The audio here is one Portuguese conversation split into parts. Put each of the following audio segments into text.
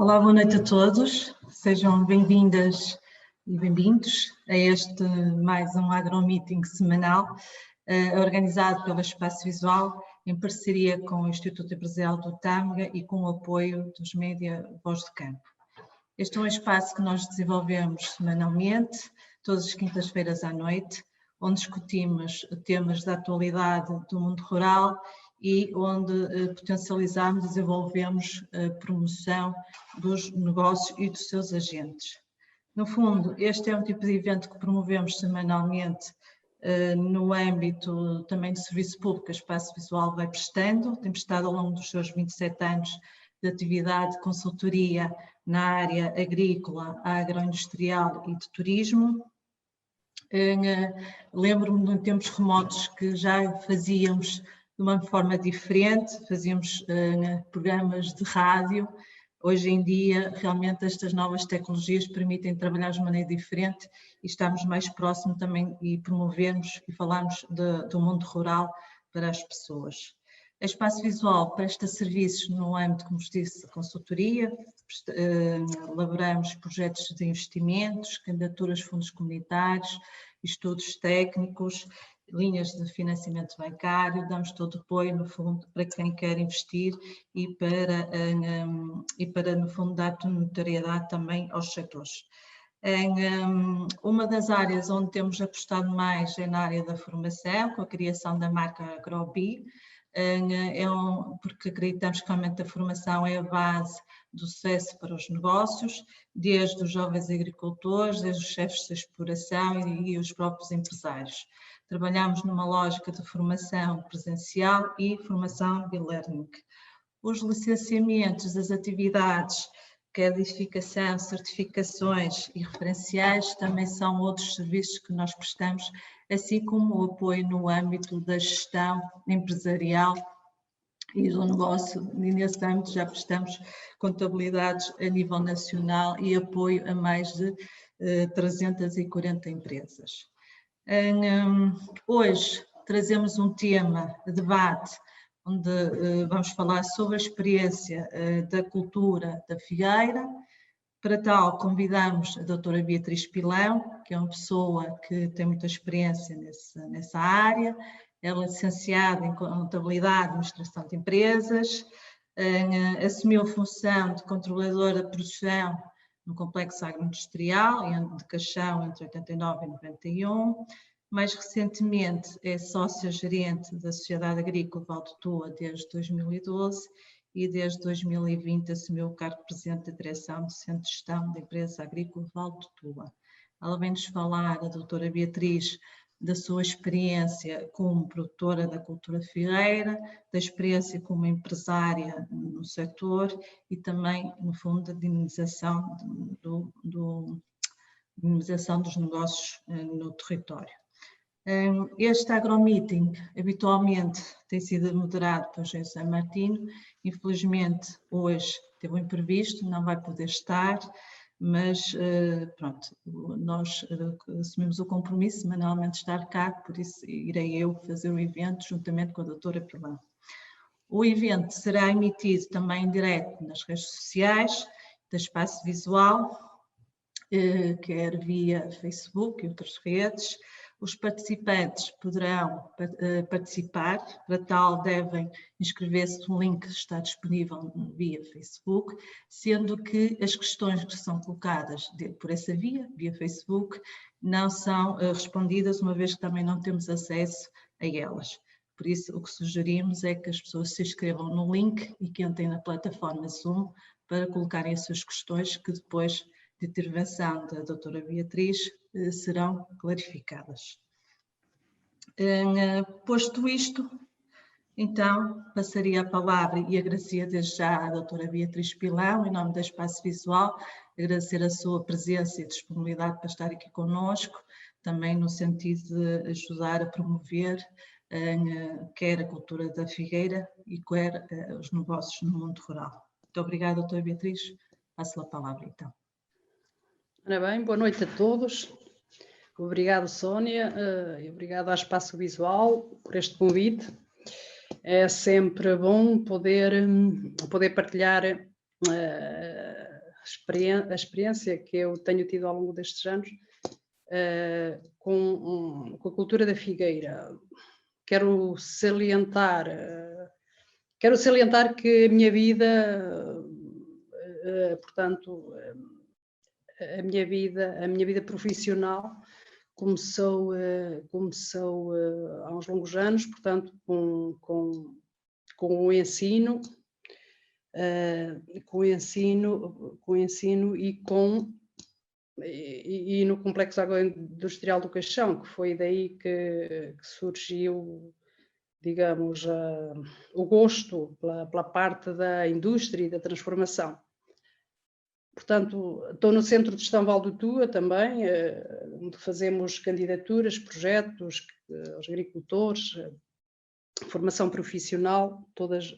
Olá, boa noite a todos, sejam bem-vindas e bem-vindos a este mais um AgroMeeting semanal, organizado pelo Espaço Visual, em parceria com o Instituto Empresarial do Tâmega e com o apoio dos Média Voz do Campo. Este é um espaço que nós desenvolvemos semanalmente, todas as quintas-feiras à noite, onde discutimos temas da atualidade do mundo rural e onde potencializamos e desenvolvemos a promoção dos negócios e dos seus agentes. No fundo, este é um tipo de evento que promovemos semanalmente no âmbito também de serviço público que o Espaço Visual vai prestando. Tem prestado ao longo dos seus 27 anos de atividade de consultoria na área agrícola, agroindustrial e de turismo. Lembro-me de tempos remotos que já fazíamos de uma forma diferente, fazíamos programas de rádio. Hoje em dia, realmente, estas novas tecnologias permitem trabalhar de maneira diferente e estamos mais próximos também e promovermos e falarmos do mundo rural para as pessoas. A Espaço Visual presta serviços no âmbito, como vos disse, de consultoria, elaboramos projetos de investimentos, candidaturas de fundos comunitários, estudos técnicos, linhas de financiamento bancário, damos todo o apoio, no fundo, para quem quer investir e para no fundo, dar notoriedade também aos setores. Uma das áreas onde temos apostado mais é na área da formação, com a criação da marca Agrobi, porque acreditamos que realmente a formação é a base do sucesso para os negócios, desde os jovens agricultores, desde os chefes de exploração e os próprios empresários. Trabalhamos numa lógica de formação presencial e formação de learning. Os licenciamentos das atividades, quer de edificação, certificações e referenciais, também são outros serviços que nós prestamos, assim como o apoio no âmbito da gestão empresarial e do negócio, e nesse âmbito já prestamos contabilidades a nível nacional e apoio a mais de 340 empresas. Hoje trazemos um tema de debate onde vamos falar sobre a experiência da cultura da figueira. Para tal, convidamos a doutora Beatriz Pilão, que é uma pessoa que tem muita experiência nessa área. Ela é licenciada em Contabilidade e Administração de Empresas, assumiu a função de controladora de produção no Complexo Agroindustrial de Caixão entre 89 e 91. Mais recentemente é sócia-gerente da Sociedade Agrícola Val de Tua desde 2012 e desde 2020 assumiu o cargo de Presidente da Direção do Centro de Gestão da Empresa Agrícola Val de Tua. Ela vem-nos falar, a doutora Beatriz, da sua experiência como produtora da cultura figueira, da experiência como empresária no setor e também, no fundo, da dinamização, dinamização dos negócios no território. Este AgroMeeting habitualmente tem sido moderado por José Martino. Infelizmente hoje teve um imprevisto, não vai poder estar, mas pronto, nós assumimos o compromisso semanalmente de estar cá, por isso irei eu fazer o evento juntamente com a doutora Pilão. O evento será emitido também em direto nas redes sociais da Espaço Visual, quer via Facebook e outras redes. Os participantes poderão participar, para tal devem inscrever-se no link que está disponível via Facebook, sendo que as questões que são colocadas por essa via Facebook, não são respondidas, uma vez que também não temos acesso a elas. Por isso, o que sugerimos é que as pessoas se inscrevam no link e que entrem na plataforma Zoom para colocarem as suas questões, que depois de intervenção da doutora Beatriz serão clarificadas. Posto isto, então passaria a palavra e agradecer desde já à doutora Beatriz Pilão, em nome da Espaço Visual, agradecer a sua presença e disponibilidade para estar aqui conosco, também no sentido de ajudar a promover quer a cultura da figueira e quer os negócios no mundo rural. Muito obrigada, doutora Beatriz. Passo-lhe a palavra, então. Ora bem, boa noite a todos. Obrigado, Sónia, e obrigado ao Espaço Visual por este convite. É sempre bom poder partilhar a experiência que eu tenho tido ao longo destes anos com a cultura da figueira. Quero salientar que a minha vida, portanto, a minha vida profissional começou há uns longos anos, portanto, com o ensino, e no Complexo Agroindustrial do Caixão, que foi daí que surgiu, digamos, o gosto pela parte da indústria e da transformação. Portanto, estou no Centro de Gestão Val do Tua também, onde fazemos candidaturas, projetos aos agricultores, formação profissional, todas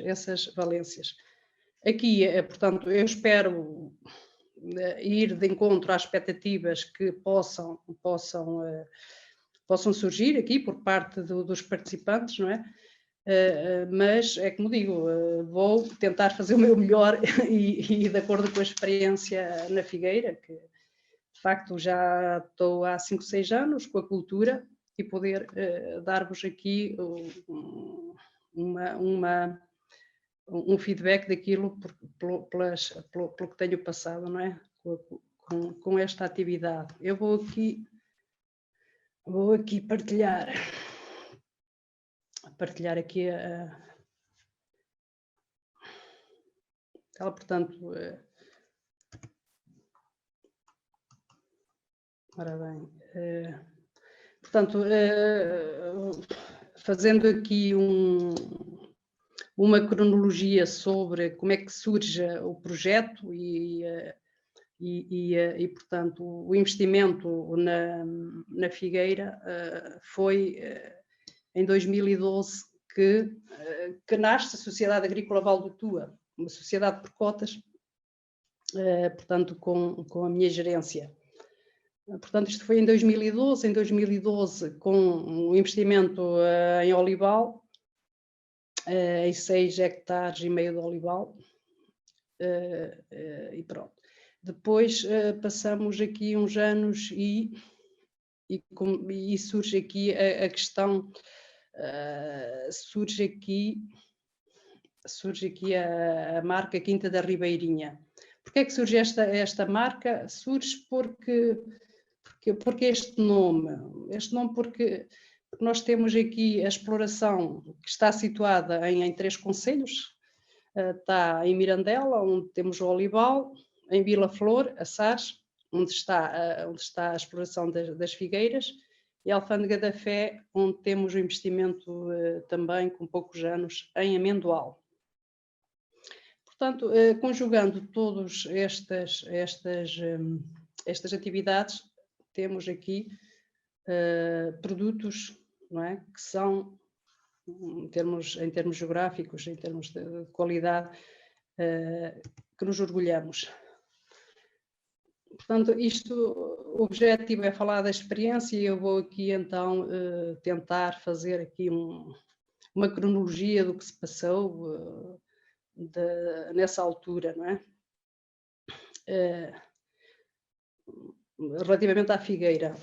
essas valências. Aqui, portanto, eu espero ir de encontro às expectativas que possam surgir aqui por parte dos participantes, não é? Mas é como digo, vou tentar fazer o meu melhor e de acordo com a experiência na Figueira, que de facto já estou há 5, 6 anos com a cultura, e poder dar-vos aqui um feedback daquilo pelo que tenho passado, não é? Com esta atividade. Eu vou aqui partilhar aqui ela, portanto, ora bem, portanto, fazendo aqui uma cronologia sobre como é que surge o projeto e portanto, o investimento na Figueira foi em 2012 que nasce a Sociedade Agrícola Val do Tua, uma sociedade por cotas, portanto, com a minha gerência. Portanto, isto foi em 2012. Em 2012, com um investimento em olival, em 6,5 hectares de olival, e pronto. Depois passamos aqui uns anos e surge aqui a questão, surge aqui a marca Quinta da Ribeirinha. Porquê é que surge esta marca? Surge porque este nome porque nós temos aqui a exploração que está situada em 3 concelhos. Está em Mirandela, onde temos o olival, em Vila Flor, Açares, onde está a exploração das figueiras, e Alfândega da Fé, onde temos o investimento também, com poucos anos, em Amendoal. Portanto, conjugando todas estas atividades, temos aqui produtos, não é? Que são, em termos geográficos, em termos de qualidade, que nos orgulhamos. Portanto, o objetivo é falar da experiência, e eu vou aqui então tentar fazer aqui uma cronologia do que se passou nessa altura, não é? Relativamente à figueira.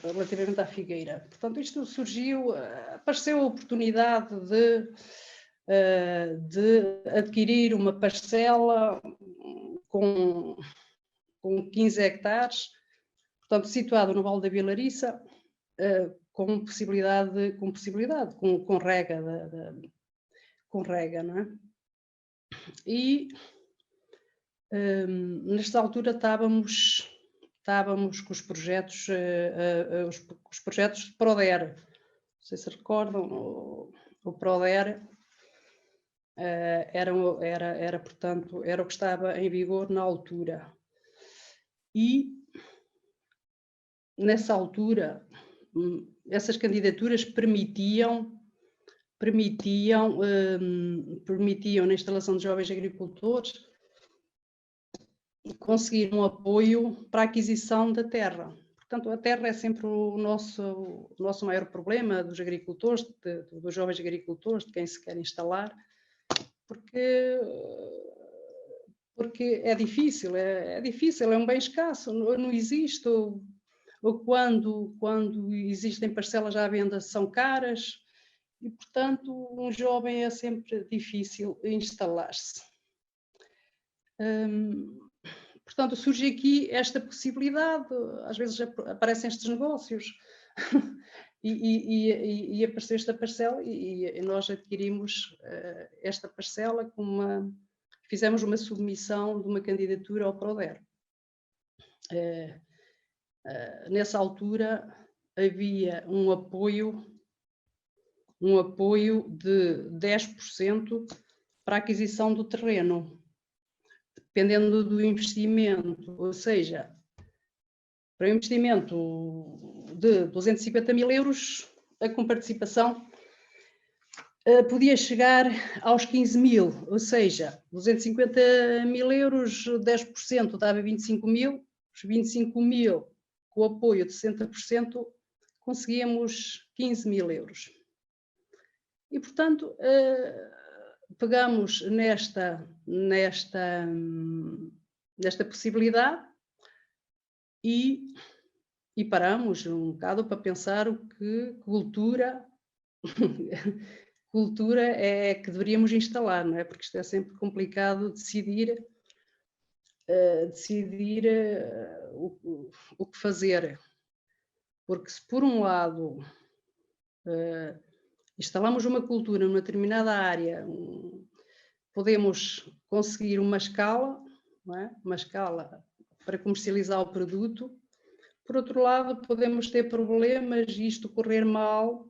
Portanto, isto surgiu, apareceu a oportunidade de adquirir uma parcela com 15 hectares, portanto, situado no Vale da Vilariça, com rega, não é? E nesta altura estávamos com os projetos de Proder. Não sei se recordam, o Proder portanto, era o que estava em vigor na altura. E nessa altura essas candidaturas permitiam na instalação de jovens agricultores conseguir um apoio para a aquisição da terra. Portanto, a terra é sempre o nosso maior problema dos agricultores, dos jovens agricultores, de quem se quer instalar, porque porque é difícil, é um bem escasso, não existe, ou quando existem parcelas à venda são caras, e portanto um jovem é sempre difícil instalar-se. Portanto, surge aqui esta possibilidade, às vezes aparecem estes negócios, e apareceu esta parcela, e nós adquirimos esta parcela fizemos uma submissão de uma candidatura ao Proder. Nessa altura havia um apoio de 10% para a aquisição do terreno, dependendo do investimento, ou seja, para um investimento de 250 mil euros, a comparticipação podia chegar aos 15 mil, ou seja, 250 mil euros, 10% dava 25 mil, os 25 mil com o apoio de 60%, conseguíamos 15 mil euros. E, portanto, pegamos nesta possibilidade e paramos um bocado para pensar o que cultura é que deveríamos instalar, não é? Porque isto é sempre complicado decidir o que fazer. Porque se por um lado instalamos uma cultura numa determinada área, podemos conseguir uma escala, não é? Uma escala para comercializar o produto. Por outro lado, podemos ter problemas e isto correr mal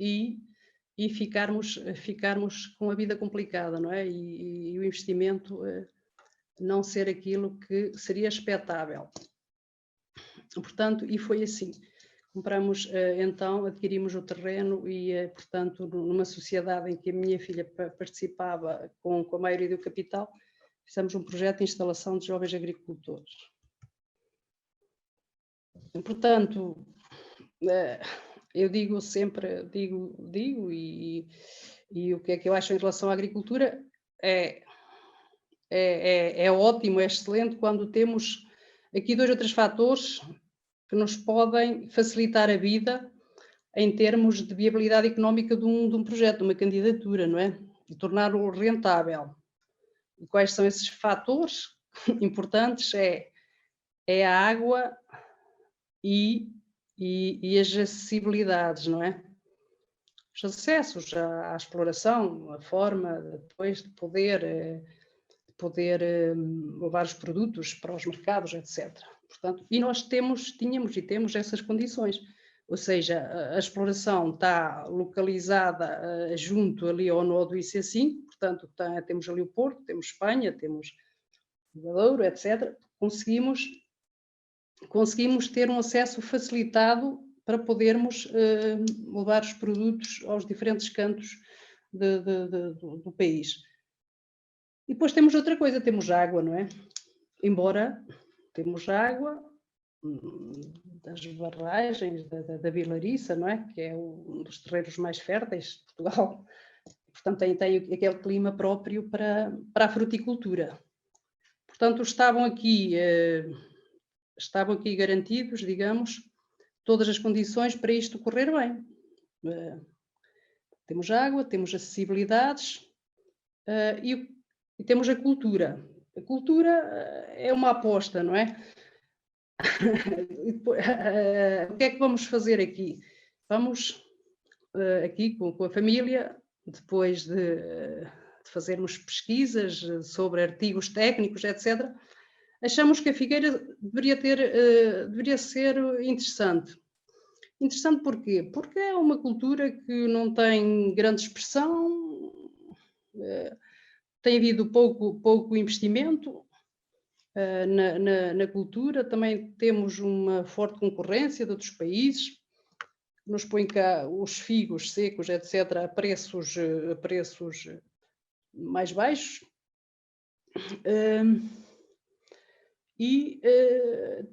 e ficarmos com a vida complicada, não é? E o investimento não ser aquilo que seria expectável. Portanto, e foi assim. Compramos, então, adquirimos o terreno e, portanto, numa sociedade em que a minha filha participava com a maioria do capital, fizemos um projeto de instalação de jovens agricultores. Portanto, eu digo sempre, e o que é que eu acho em relação à agricultura é ótimo, é excelente quando temos aqui 2 ou 3 fatores que nos podem facilitar a vida em termos de viabilidade económica de um projeto, de uma candidatura, não é? E torná-lo rentável. E quais são esses fatores importantes? É a água e as acessibilidades, não é? Os acessos à exploração, a forma depois de poder levar os produtos para os mercados, etc. Portanto, e nós tínhamos e temos essas condições. Ou seja, a exploração está localizada junto ali ao nó do IC5, portanto, temos ali o Porto, temos Espanha, temos o Douro, etc. Conseguimos ter um acesso facilitado para podermos levar os produtos aos diferentes cantos do país. E depois temos outra coisa, temos água, não é? Embora temos água das barragens da Vilariça, não é? Que é um dos terreiros mais férteis de Portugal. Portanto, tem aquele clima próprio para a fruticultura. Portanto, estavam aqui garantidos, digamos, todas as condições para isto correr bem. Temos água, temos acessibilidades e temos a cultura. A cultura é uma aposta, não é? O que é que vamos fazer aqui? Vamos aqui com a família, depois de fazermos pesquisas sobre artigos técnicos, etc., achamos que a figueira deveria ser interessante. Interessante porquê? Porque é uma cultura que não tem grande expressão, tem havido pouco investimento na cultura, também temos uma forte concorrência de outros países, nos põem cá os figos secos, etc., a preços mais baixos. E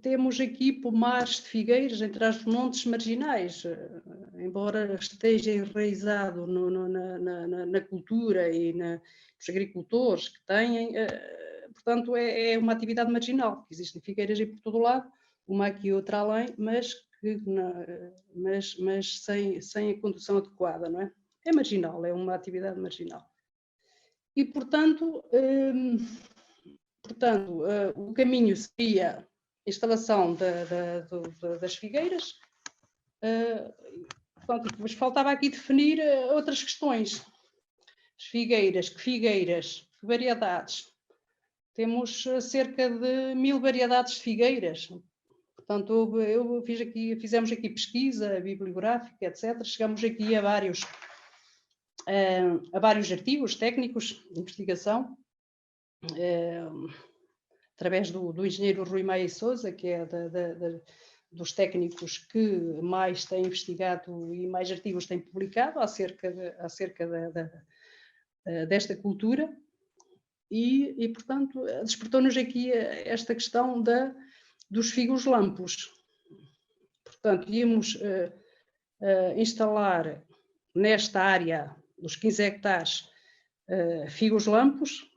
temos aqui pomares de figueiras entre os montes marginais, embora esteja enraizado na cultura e nos agricultores que têm, portanto, é uma atividade marginal. Existem figueiras por todo o lado, uma aqui e outra além, mas sem a condução adequada, não é? É marginal, é uma atividade marginal. E, portanto, o caminho seria a instalação das figueiras. Portanto, depois faltava aqui definir outras questões. As figueiras, que variedades? Temos cerca de 1000 variedades de figueiras. Portanto, fizemos aqui pesquisa bibliográfica, etc. Chegamos aqui a vários artigos técnicos de investigação, através do engenheiro Rui Maia Sousa, que é dos técnicos que mais têm investigado e mais artigos têm publicado acerca desta cultura. E, portanto, despertou-nos aqui esta questão dos figos lampos. Portanto, íamos instalar nesta área dos 15 hectares figos lampos.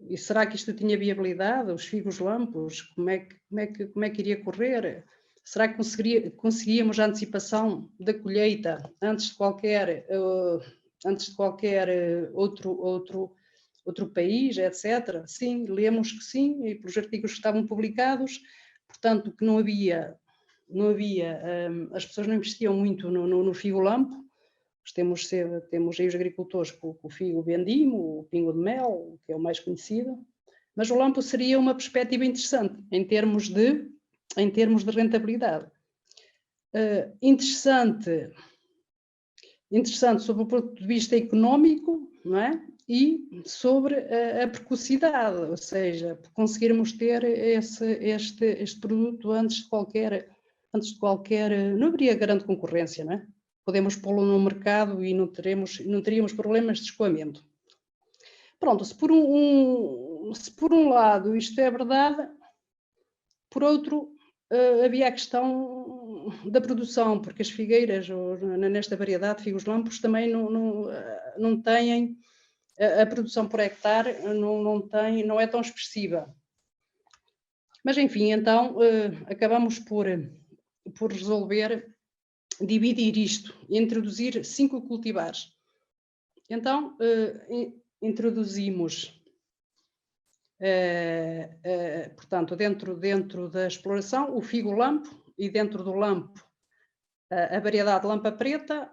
E será que isto tinha viabilidade? Os figos lampos, como é que iria correr? Será que conseguíamos a antecipação da colheita antes de qualquer outro país, etc. Sim, lemos que sim, e pelos artigos que estavam publicados, portanto, que não havia as pessoas não investiam muito no figo lampo. Temos aí os agricultores com o figo bendimo, o pingo de mel, que é o mais conhecido, mas o lampo seria uma perspectiva interessante em termos de rentabilidade. Interessante sob o ponto de vista económico, não é? E sobre a precocidade, ou seja, conseguirmos ter este produto antes de qualquer, não haveria grande concorrência, não é? Podemos pô-lo no mercado e não teríamos problemas de escoamento. Pronto, se por um lado isto é verdade, por outro havia a questão da produção, porque as figueiras, nesta variedade de figos lampos, também não têm, a produção por hectare não é tão expressiva. Mas, enfim, então acabamos por resolver dividir isto, introduzir 5 cultivares. Então, introduzimos, portanto, dentro da exploração, o figo lampo, e dentro do lampo a variedade lampa preta,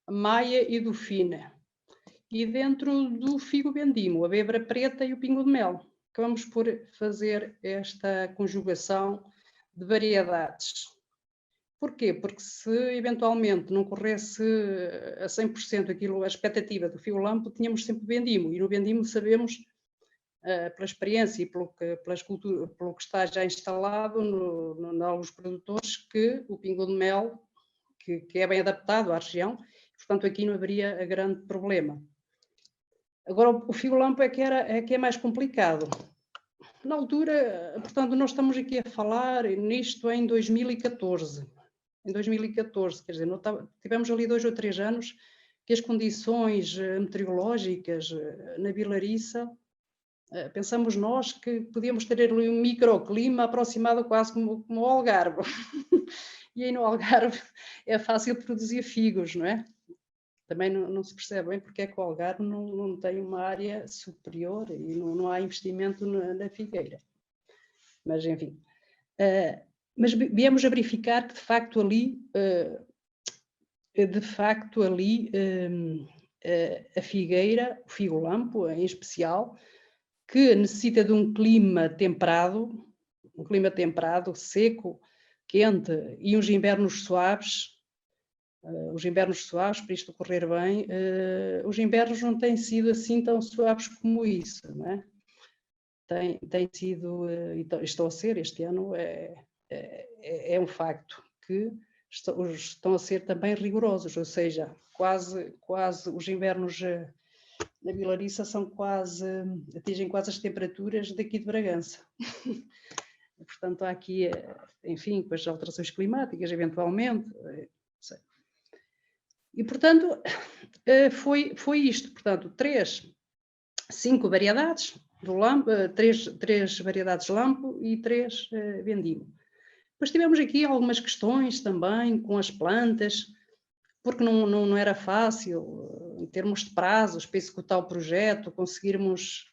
maia e do fina. E dentro do figo bendimo, a bebra preta e o pingo de mel. Acabamos por fazer esta conjugação de variedades. Porquê? Porque se eventualmente não corresse a 100% a expectativa do figo lampo, tínhamos sempre o bendimo. E no bendimo sabemos, pela experiência e pelo que está já instalado em alguns produtores, que o pingo de mel, que é bem adaptado à região, portanto aqui não haveria grande problema. Agora, o figo lampo é que é mais complicado. Na altura, portanto, nós estamos aqui a falar nisto em 2014. Em 2014, quer dizer, tivemos ali 2 ou 3 anos que as condições meteorológicas na Vilariça, pensamos nós que podíamos ter ali um microclima aproximado quase como o Algarve. E aí no Algarve é fácil produzir figos, não é? Também não se percebe bem porque é que o Algarve não tem uma área superior e não há investimento na figueira. Mas, enfim. Mas viemos a verificar que, de facto, a figueira, o figo lampo, em especial, que necessita de um clima temperado, seco, quente e uns invernos suaves. Para isto correr bem, os invernos não têm sido assim tão suaves como isso, não é? Tem sido, estão a ser, este ano é um facto que estão a ser também rigorosos, ou seja, quase os invernos na Vilariça atingem quase as temperaturas daqui de Bragança. Portanto, há aqui, enfim, com as alterações climáticas, eventualmente, sei. E, portanto, foi isto. Portanto, 3 5 variedades do lampo, 3 variedades de lampo e 3 vendimo. Depois tivemos aqui algumas questões também com as plantas, porque não era fácil, em termos de prazos, para executar o projeto, conseguirmos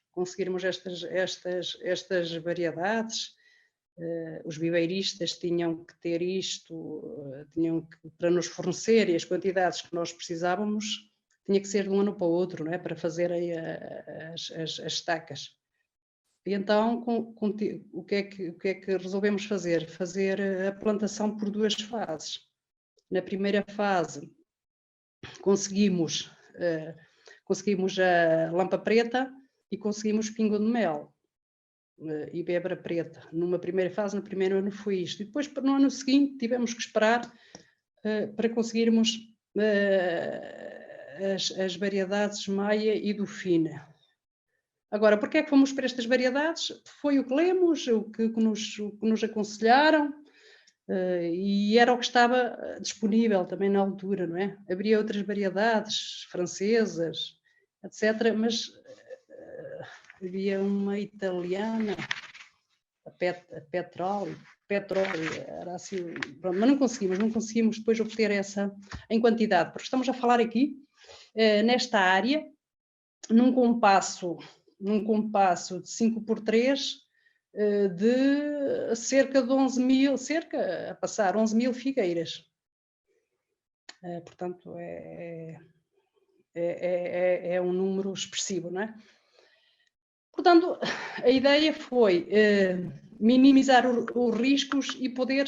estas variedades. Os viveiristas tinham que ter isto, para nos fornecer, e as quantidades que nós precisávamos, tinha que ser de um ano para o outro, não é? Para fazer aí as estacas. E então, o que é que resolvemos fazer? Fazer a plantação por 2 fases. Na primeira fase, conseguimos a lampa preta e conseguimos pingo de mel e bebra preta. Numa primeira fase, no primeiro ano foi isto. E depois, no ano seguinte, tivemos que esperar para conseguirmos as variedades Maia e do Fina. Agora, porque é que fomos para estas variedades? Foi o que lemos, o que nos aconselharam, e era o que estava disponível também na altura, não é? Havia outras variedades francesas, etc., mas havia uma italiana, a Petroli, era assim, pronto, mas não conseguimos depois obter essa em quantidade, porque estamos a falar aqui, nesta área, num compasso de 5x3, de cerca de 11.000, a passar 11.000 figueiras. Portanto, é um número expressivo, não é? Portanto, a ideia foi minimizar os riscos e poder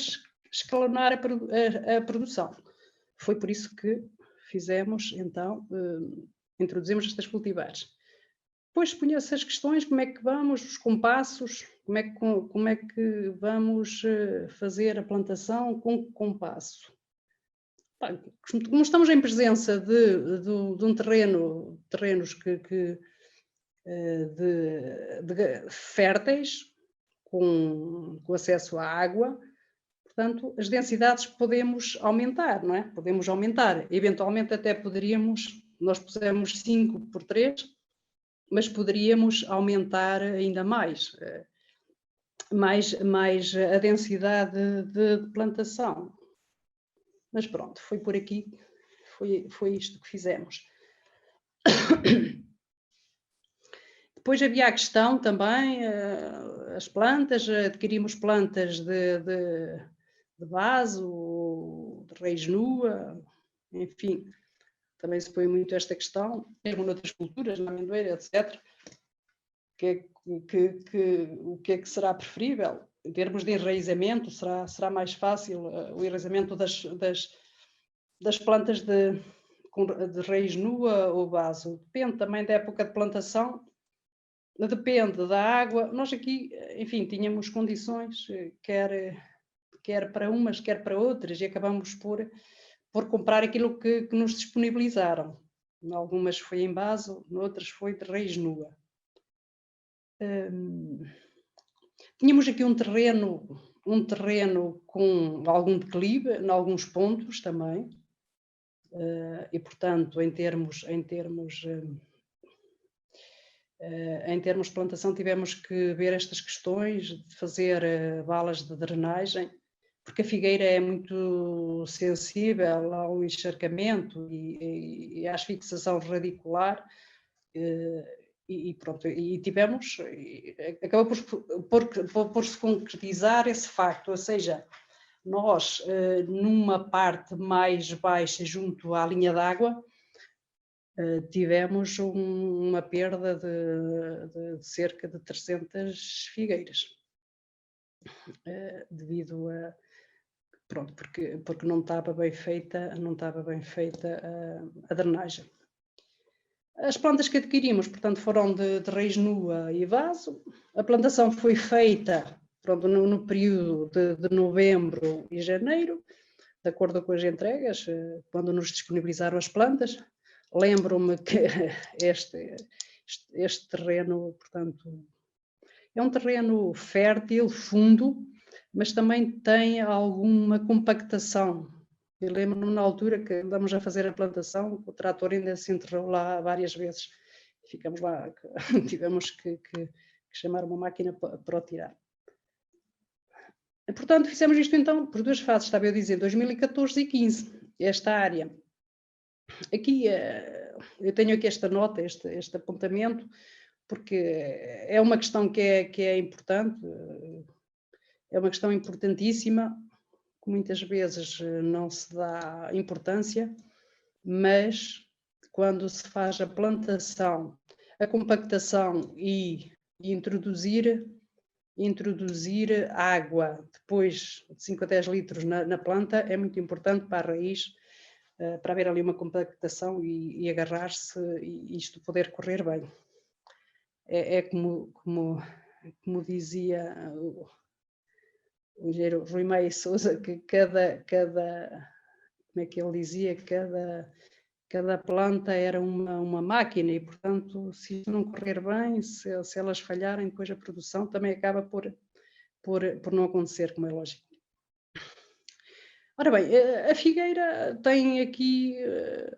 escalonar a produção. Foi por isso que fizemos, então, introduzimos estas cultivares. Depois punha-se as questões, como é que vamos, os compassos, como é que vamos fazer a plantação com compasso. Como estamos em presença de um terrenos férteis, com acesso à água, portanto, as densidades podemos aumentar, não é? Podemos aumentar, eventualmente até poderíamos, nós pusemos 5x3, mas poderíamos aumentar ainda mais a densidade de plantação. Mas pronto, foi por aqui, foi isto que fizemos. Depois havia a questão também, as plantas, adquirimos plantas de vaso, de raiz nua, enfim, também se põe muito esta questão, mesmo noutras culturas, na amendoeira, etc. O que é que será preferível? Em termos de enraizamento, será mais fácil o enraizamento das plantas de raiz nua ou vaso? Depende também da época de plantação, depende da água. Nós aqui, enfim, tínhamos condições, quer para umas, quer para outras, e acabamos por comprar aquilo que nos disponibilizaram. Em algumas foi em vaso, noutras foi de raiz nua. Tínhamos aqui um terreno com algum declive, em alguns pontos também, e portanto, em termos de plantação, tivemos que ver estas questões, de fazer valas de drenagem, porque a figueira é muito sensível ao encharcamento e à fixação radicular, e pronto, acabou por se concretizar esse facto, ou seja, nós, numa parte mais baixa, junto à linha d'água, tivemos uma perda de cerca de 300 figueiras, devido a, pronto, porque não estava bem feita a drenagem. As plantas que adquirimos, portanto, foram de raiz nua e vaso. A plantação foi feita, pronto, no período de novembro e janeiro, de acordo com as entregas, quando nos disponibilizaram as plantas. Lembro-me que este terreno, portanto, é um terreno fértil, fundo, mas também tem alguma compactação. Eu lembro-me na altura que andamos a fazer a plantação, o trator ainda se enterrou lá várias vezes. ficamos lá, tivemos que chamar uma máquina para o tirar. Portanto, fizemos isto então por 2 fases, estava eu a dizer, 2014 e 15, esta área. Aqui, eu tenho aqui esta nota, este apontamento, porque é uma questão que é importante, é uma questão importantíssima, que muitas vezes não se dá importância, mas quando se faz a plantação, a compactação e introduzir água depois de 5 a 10 litros na planta, é muito importante para a raiz, para haver ali uma compactação e agarrar-se e isto poder correr bem. É como dizia o engenheiro Rui Meia Sousa, que como é que ele dizia, cada planta era uma máquina e, portanto, se isto não correr bem, se elas falharem, depois a produção também acaba por não acontecer, como é lógico. Ora bem, a figueira tem aqui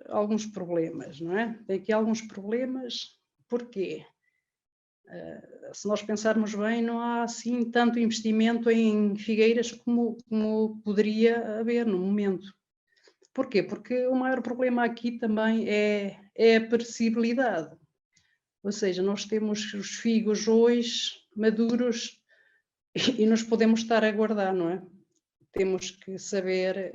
alguns problemas, não é? Tem aqui alguns problemas, porquê? Se nós pensarmos bem, não há assim tanto investimento em figueiras como poderia haver no momento. Porquê? Porque o maior problema aqui também é a perecibilidade. Ou seja, nós temos os figos hoje maduros e nos podemos estar a guardar, não é? Temos que saber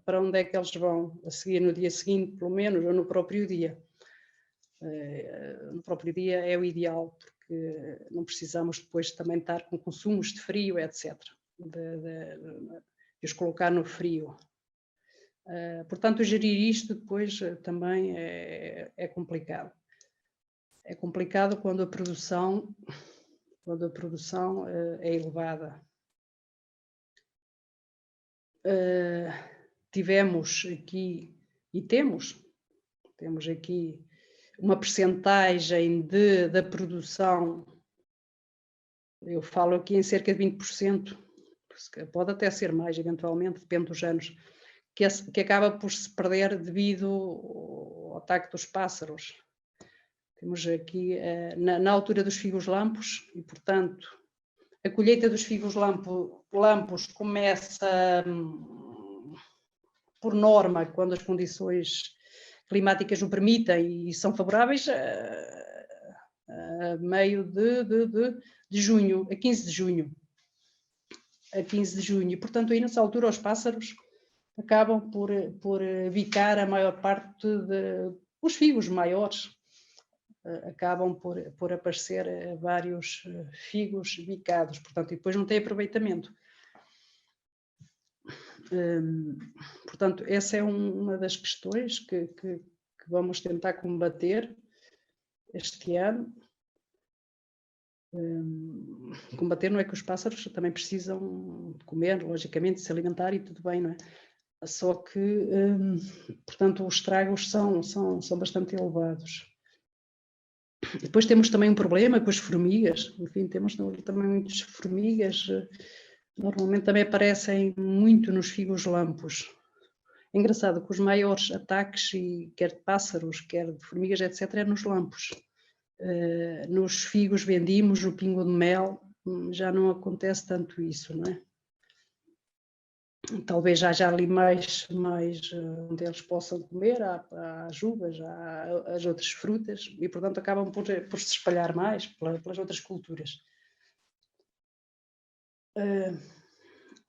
para onde é que eles vão a seguir no dia seguinte, pelo menos, ou no próprio dia. No próprio dia é o ideal, porque não precisamos depois também estar com consumos de frio, etc. De os colocar no frio. Portanto, gerir isto depois também é complicado. É complicado quando a produção é elevada. Tivemos aqui, e temos aqui uma percentagem da produção, eu falo aqui em cerca de 20%, pode até ser mais, eventualmente, depende dos anos, que acaba por se perder devido ao ataque dos pássaros. Temos aqui, na altura dos figos lampos, e portanto, a colheita dos figos lampos começa, por norma, quando as condições climáticas o permitem e são favoráveis, a meio de junho, a 15 de junho. A 15 de junho. E, portanto, aí nessa altura os pássaros acabam por bicar a maior parte os figos maiores. Acabam por aparecer vários figos bicados, portanto, e depois não tem aproveitamento. Portanto, essa é uma das questões que vamos tentar combater este ano. Combater não é que os pássaros também precisam de comer, logicamente, de se alimentar e tudo bem, não é? Só que, portanto, os estragos são bastante elevados. Depois temos também um problema com as formigas, enfim, temos também muitas formigas, normalmente também aparecem muito nos figos lampos. É engraçado que os maiores ataques, quer de pássaros, quer de formigas, etc., é nos lampos. Nos figos vendimos, o pingo de mel, já não acontece tanto isso, não é? Talvez haja ali mais onde eles possam comer, há as uvas, há as outras frutas e, portanto, acabam por se espalhar mais pelas outras culturas.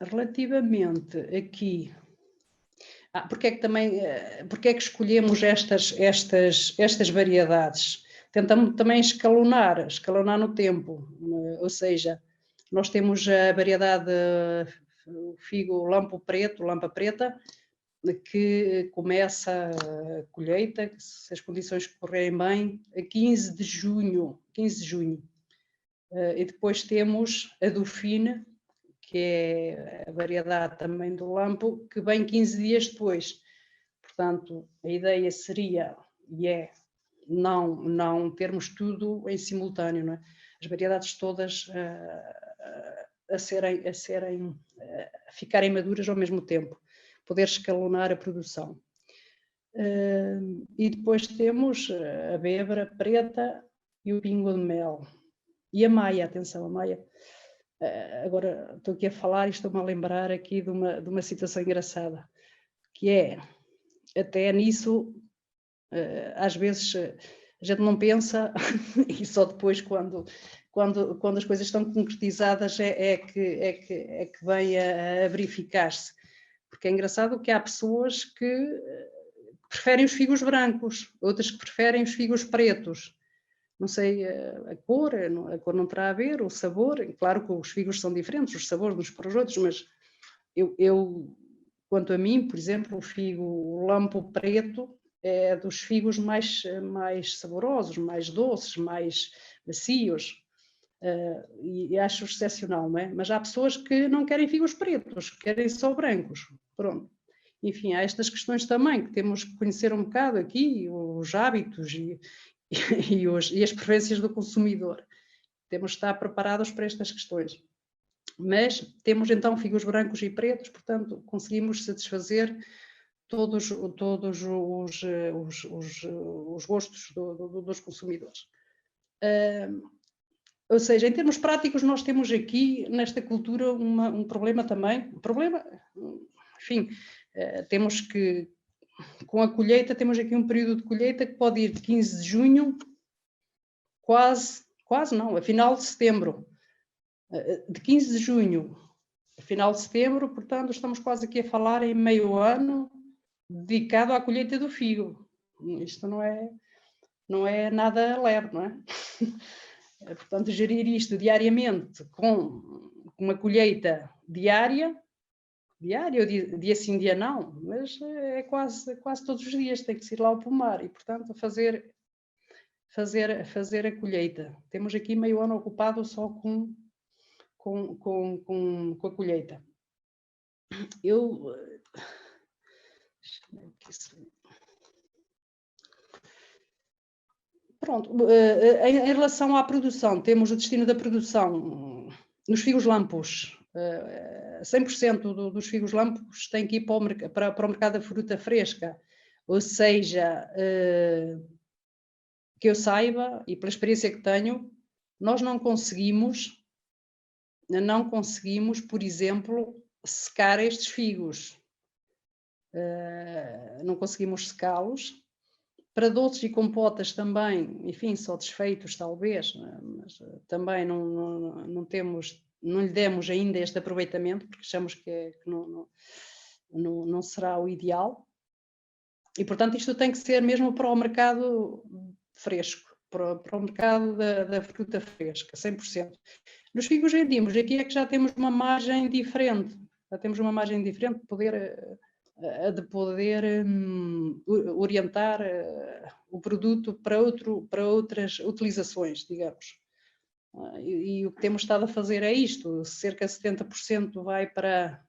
Relativamente aqui, porque é que escolhemos estas variedades? Tentamos também escalonar no tempo, ou seja, nós temos a variedade o figo lampa preta, que começa a colheita, se as condições correrem bem, a 15 de junho. E depois temos a Dauphine, que é a variedade também do lampo, que vem 15 dias depois. Portanto, a ideia seria, não termos tudo em simultâneo, não é? As variedades todas a ficarem maduras ao mesmo tempo, poder escalonar a produção. E depois temos a bébara preta e o pingo de mel. E a maia, atenção, a maia. Agora estou aqui a falar e estou-me a lembrar aqui de uma situação engraçada, que é, até nisso, às vezes a gente não pensa e só depois quando as coisas estão concretizadas é que vem a verificar-se. Porque é engraçado que há pessoas que preferem os figos brancos, outras que preferem os figos pretos. Não sei a cor não terá a ver, o sabor, claro que os figos são diferentes, os sabores uns para os outros, mas eu quanto a mim, por exemplo, o lampo preto é dos figos mais saborosos, mais doces, mais macios, e acho excepcional, não é? Mas há pessoas que não querem figos pretos, querem só brancos, pronto. Enfim, há estas questões também que temos que conhecer um bocado aqui, os hábitos e as preferências do consumidor. Temos de estar preparados para estas questões. Mas temos então figos brancos e pretos, portanto, conseguimos satisfazer todos os gostos dos consumidores. Ou seja, em termos práticos, nós temos aqui, nesta cultura, um problema também. Enfim, temos que, com a colheita, temos aqui um período de colheita que pode ir de 15 de junho, quase não, a final de setembro. De 15 de junho a final de setembro, portanto, estamos quase aqui a falar em meio ano dedicado à colheita do figo. Isto não é nada leve, não é? Portanto, gerir isto diariamente com uma colheita diária ou dia sim, dia não, mas é quase todos os dias, tem que se ir lá ao pomar e, portanto, fazer a colheita. Temos aqui meio ano ocupado só com a colheita. Pronto, em relação à produção, temos o destino da produção nos figos lampos. 100% dos figos lampos tem que ir para o mercado da fruta fresca, ou seja, que eu saiba, e pela experiência que tenho, nós não conseguimos, por exemplo, secar estes figos. Não conseguimos secá-los. Para doces e compotas também, enfim, só desfeitos talvez, mas também não lhe demos ainda este aproveitamento, porque achamos que não será o ideal. E, portanto, isto tem que ser mesmo para o mercado fresco, para o mercado da fruta fresca, 100%. Nos figos vendimos, aqui é que já temos uma margem diferente, de poder orientar o produto para outras utilizações, digamos. E o que temos estado a fazer é isto, cerca de 70% vai para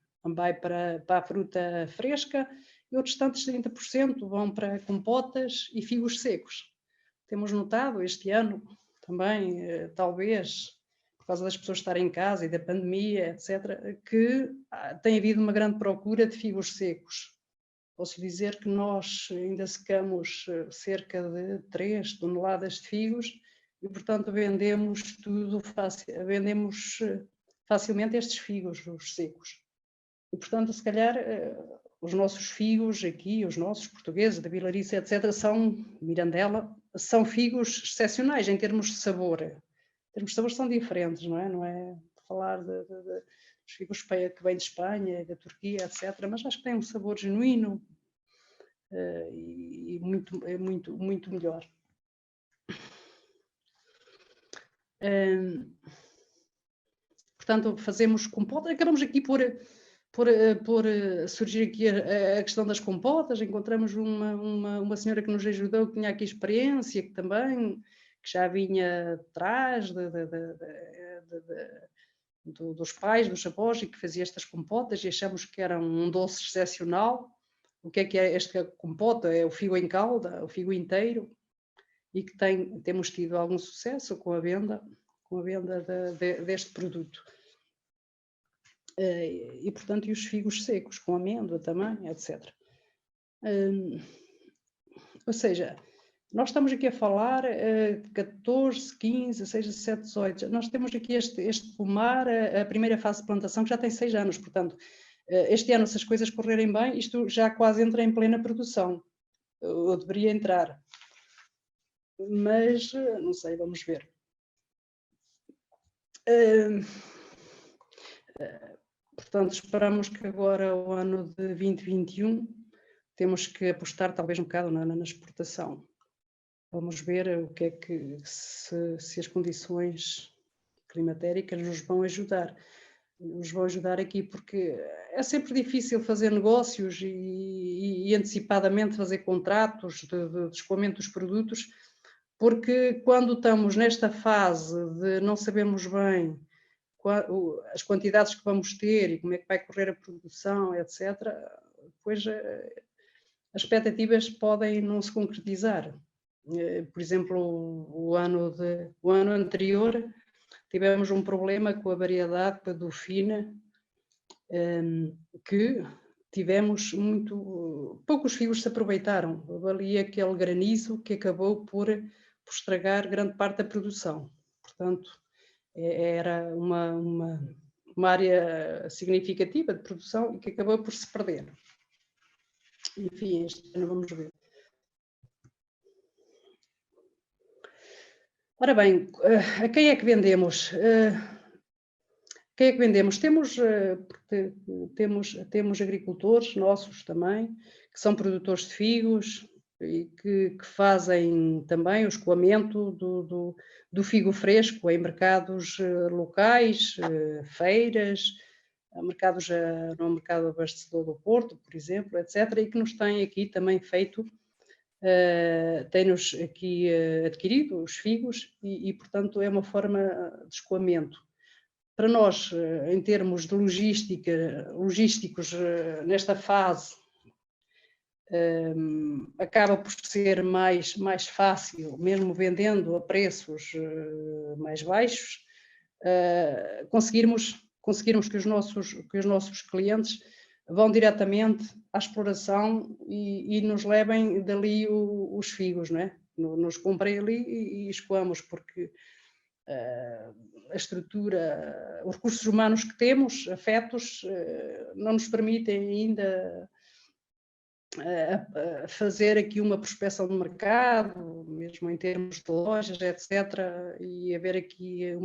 a fruta fresca e outros tantos 30% vão para compotas e figos secos. Temos notado este ano também, talvez, por causa das pessoas estarem em casa e da pandemia, etc., que tem havido uma grande procura de figos secos. Posso dizer que nós ainda secamos cerca de 3 toneladas de figos e, portanto, vendemos facilmente estes figos, os secos. E, portanto, se calhar, os nossos figos aqui, os nossos portugueses, da Vilariça, etc., Mirandela, são figos excepcionais em termos de sabor. Em termos de sabor são diferentes, não é? Não é falar dos figos que vêm de Espanha, da Turquia, etc., mas acho que tem um sabor genuíno e muito melhor. Portanto, fazemos compotas, acabamos aqui por surgir aqui a questão das compotas. Encontramos uma senhora que nos ajudou, que tinha aqui experiência, que já vinha atrás dos pais, dos avós, e que fazia estas compotas, e achamos que era um doce excepcional. O que é esta compota? É o figo em calda, o figo inteiro, e que temos tido algum sucesso com a venda deste produto. E, portanto, e os figos secos, com amêndoa também, etc. Ou seja, nós estamos aqui a falar 14, 15, 16, 17, 18. Nós temos aqui este pomar, a primeira fase de plantação, que já tem 6 anos. Portanto, este ano, se as coisas correrem bem, isto já quase entra em plena produção. Eu deveria entrar. Mas, não sei, vamos ver. Portanto, esperamos que agora, o ano de 2021, temos que apostar talvez um bocado na exportação. Vamos ver o que é que, se as condições climatéricas nos vão ajudar. Nos vão ajudar aqui, porque é sempre difícil fazer negócios e antecipadamente fazer contratos de escoamento dos produtos, porque quando estamos nesta fase de não sabermos bem as quantidades que vamos ter e como é que vai correr a produção, etc., depois as expectativas podem não se concretizar. Por exemplo, o ano anterior tivemos um problema com a variedade do Fina, que tivemos poucos figos se aproveitaram. Houve ali aquele granizo que acabou por estragar grande parte da produção. Portanto, era uma área significativa de produção e que acabou por se perder. Enfim, este ano vamos ver. Ora bem, a quem é que vendemos? Quem é que vendemos? Temos agricultores nossos também, que são produtores de figos e que fazem também o escoamento do figo fresco em mercados locais, feiras, mercados no mercado abastecedor do Porto, por exemplo, etc., e que nos têm aqui também feito, tem-nos aqui adquirido os figos e, portanto, é uma forma de escoamento. Para nós, em termos de logísticos, nesta fase, acaba por ser mais fácil, mesmo vendendo a preços mais baixos, conseguirmos que os nossos clientes vão diretamente à exploração e nos levem dali os figos, não é? Nos comprem ali e escoamos, porque a estrutura, os recursos humanos que temos, afetos, não nos permitem ainda fazer aqui uma prospecção de mercado, mesmo em termos de lojas, etc., e haver aqui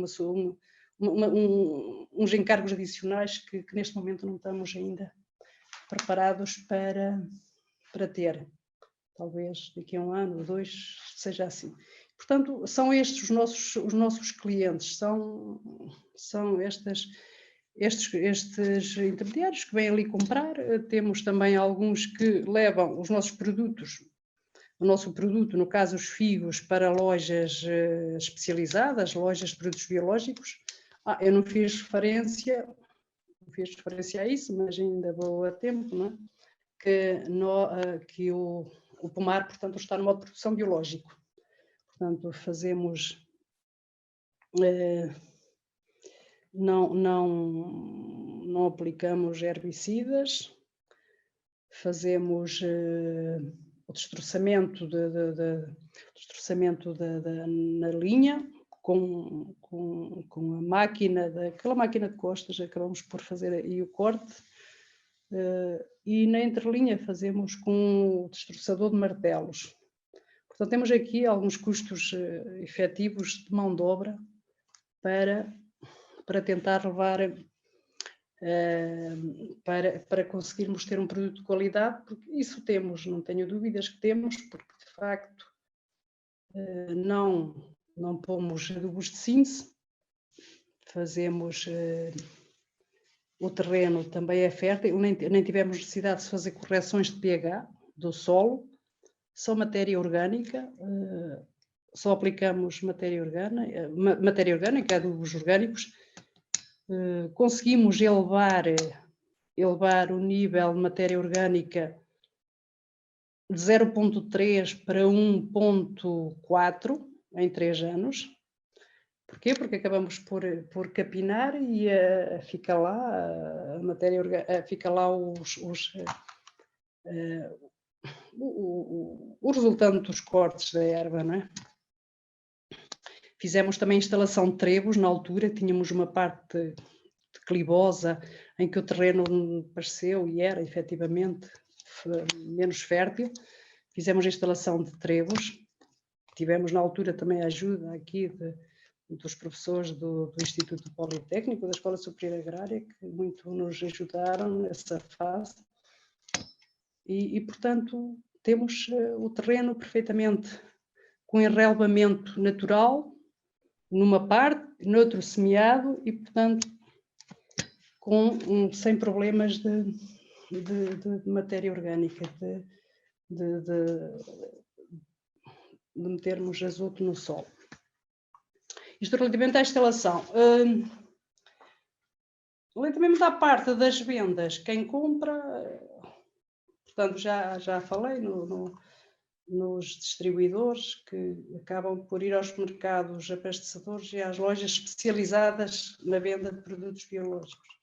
uns encargos adicionais que neste momento não estamos ainda preparados para ter. Talvez daqui a 1 ano ou 2 seja assim. Portanto, são estes os nossos clientes, são estes intermediários que vêm ali comprar. Temos também alguns que levam os nossos produtos, o nosso produto, no caso os figos, para lojas especializadas, lojas de produtos biológicos. Eu não fiz referência a isso, mas ainda vou a tempo, não é? Que o pomar, portanto, está no modo de produção biológico. Portanto, fazemos... Não aplicamos herbicidas, fazemos o destroçamento na linha com a máquina, aquela máquina de costas, acabamos por fazer aí o corte, e na entrelinha fazemos com o destroçador de martelos. Portanto, temos aqui alguns custos efetivos de mão de obra para tentar levar, para conseguirmos ter um produto de qualidade, porque isso temos, não tenho dúvidas que temos, porque de facto não pomos adubos de síntese, fazemos, o terreno também é fértil, nem tivemos necessidade de fazer correções de pH do solo, só matéria orgânica, só aplicamos matéria orgânica, adubos orgânicos. Conseguimos elevar o nível de matéria orgânica de 0,3 para 1,4 em 3 anos. Porquê? Porque acabamos por capinar e fica lá a matéria orgânica, fica lá o resultante dos cortes da erva, não é? Fizemos também a instalação de trebos na altura, tínhamos uma parte declivosa em que o terreno pareceu e era efetivamente menos fértil. Fizemos a instalação de trebos, tivemos na altura também a ajuda aqui dos professores do Instituto Politécnico, da Escola Superior Agrária, que muito nos ajudaram nessa fase. E portanto, temos o terreno perfeitamente com enrelvamento natural, numa parte, noutro semeado, e portanto, sem problemas de matéria orgânica, de metermos azoto no solo. Isto relativamente à instalação. Relativamente à parte das vendas, quem compra, portanto, já falei nos distribuidores que acabam por ir aos mercados abastecedores e às lojas especializadas na venda de produtos biológicos.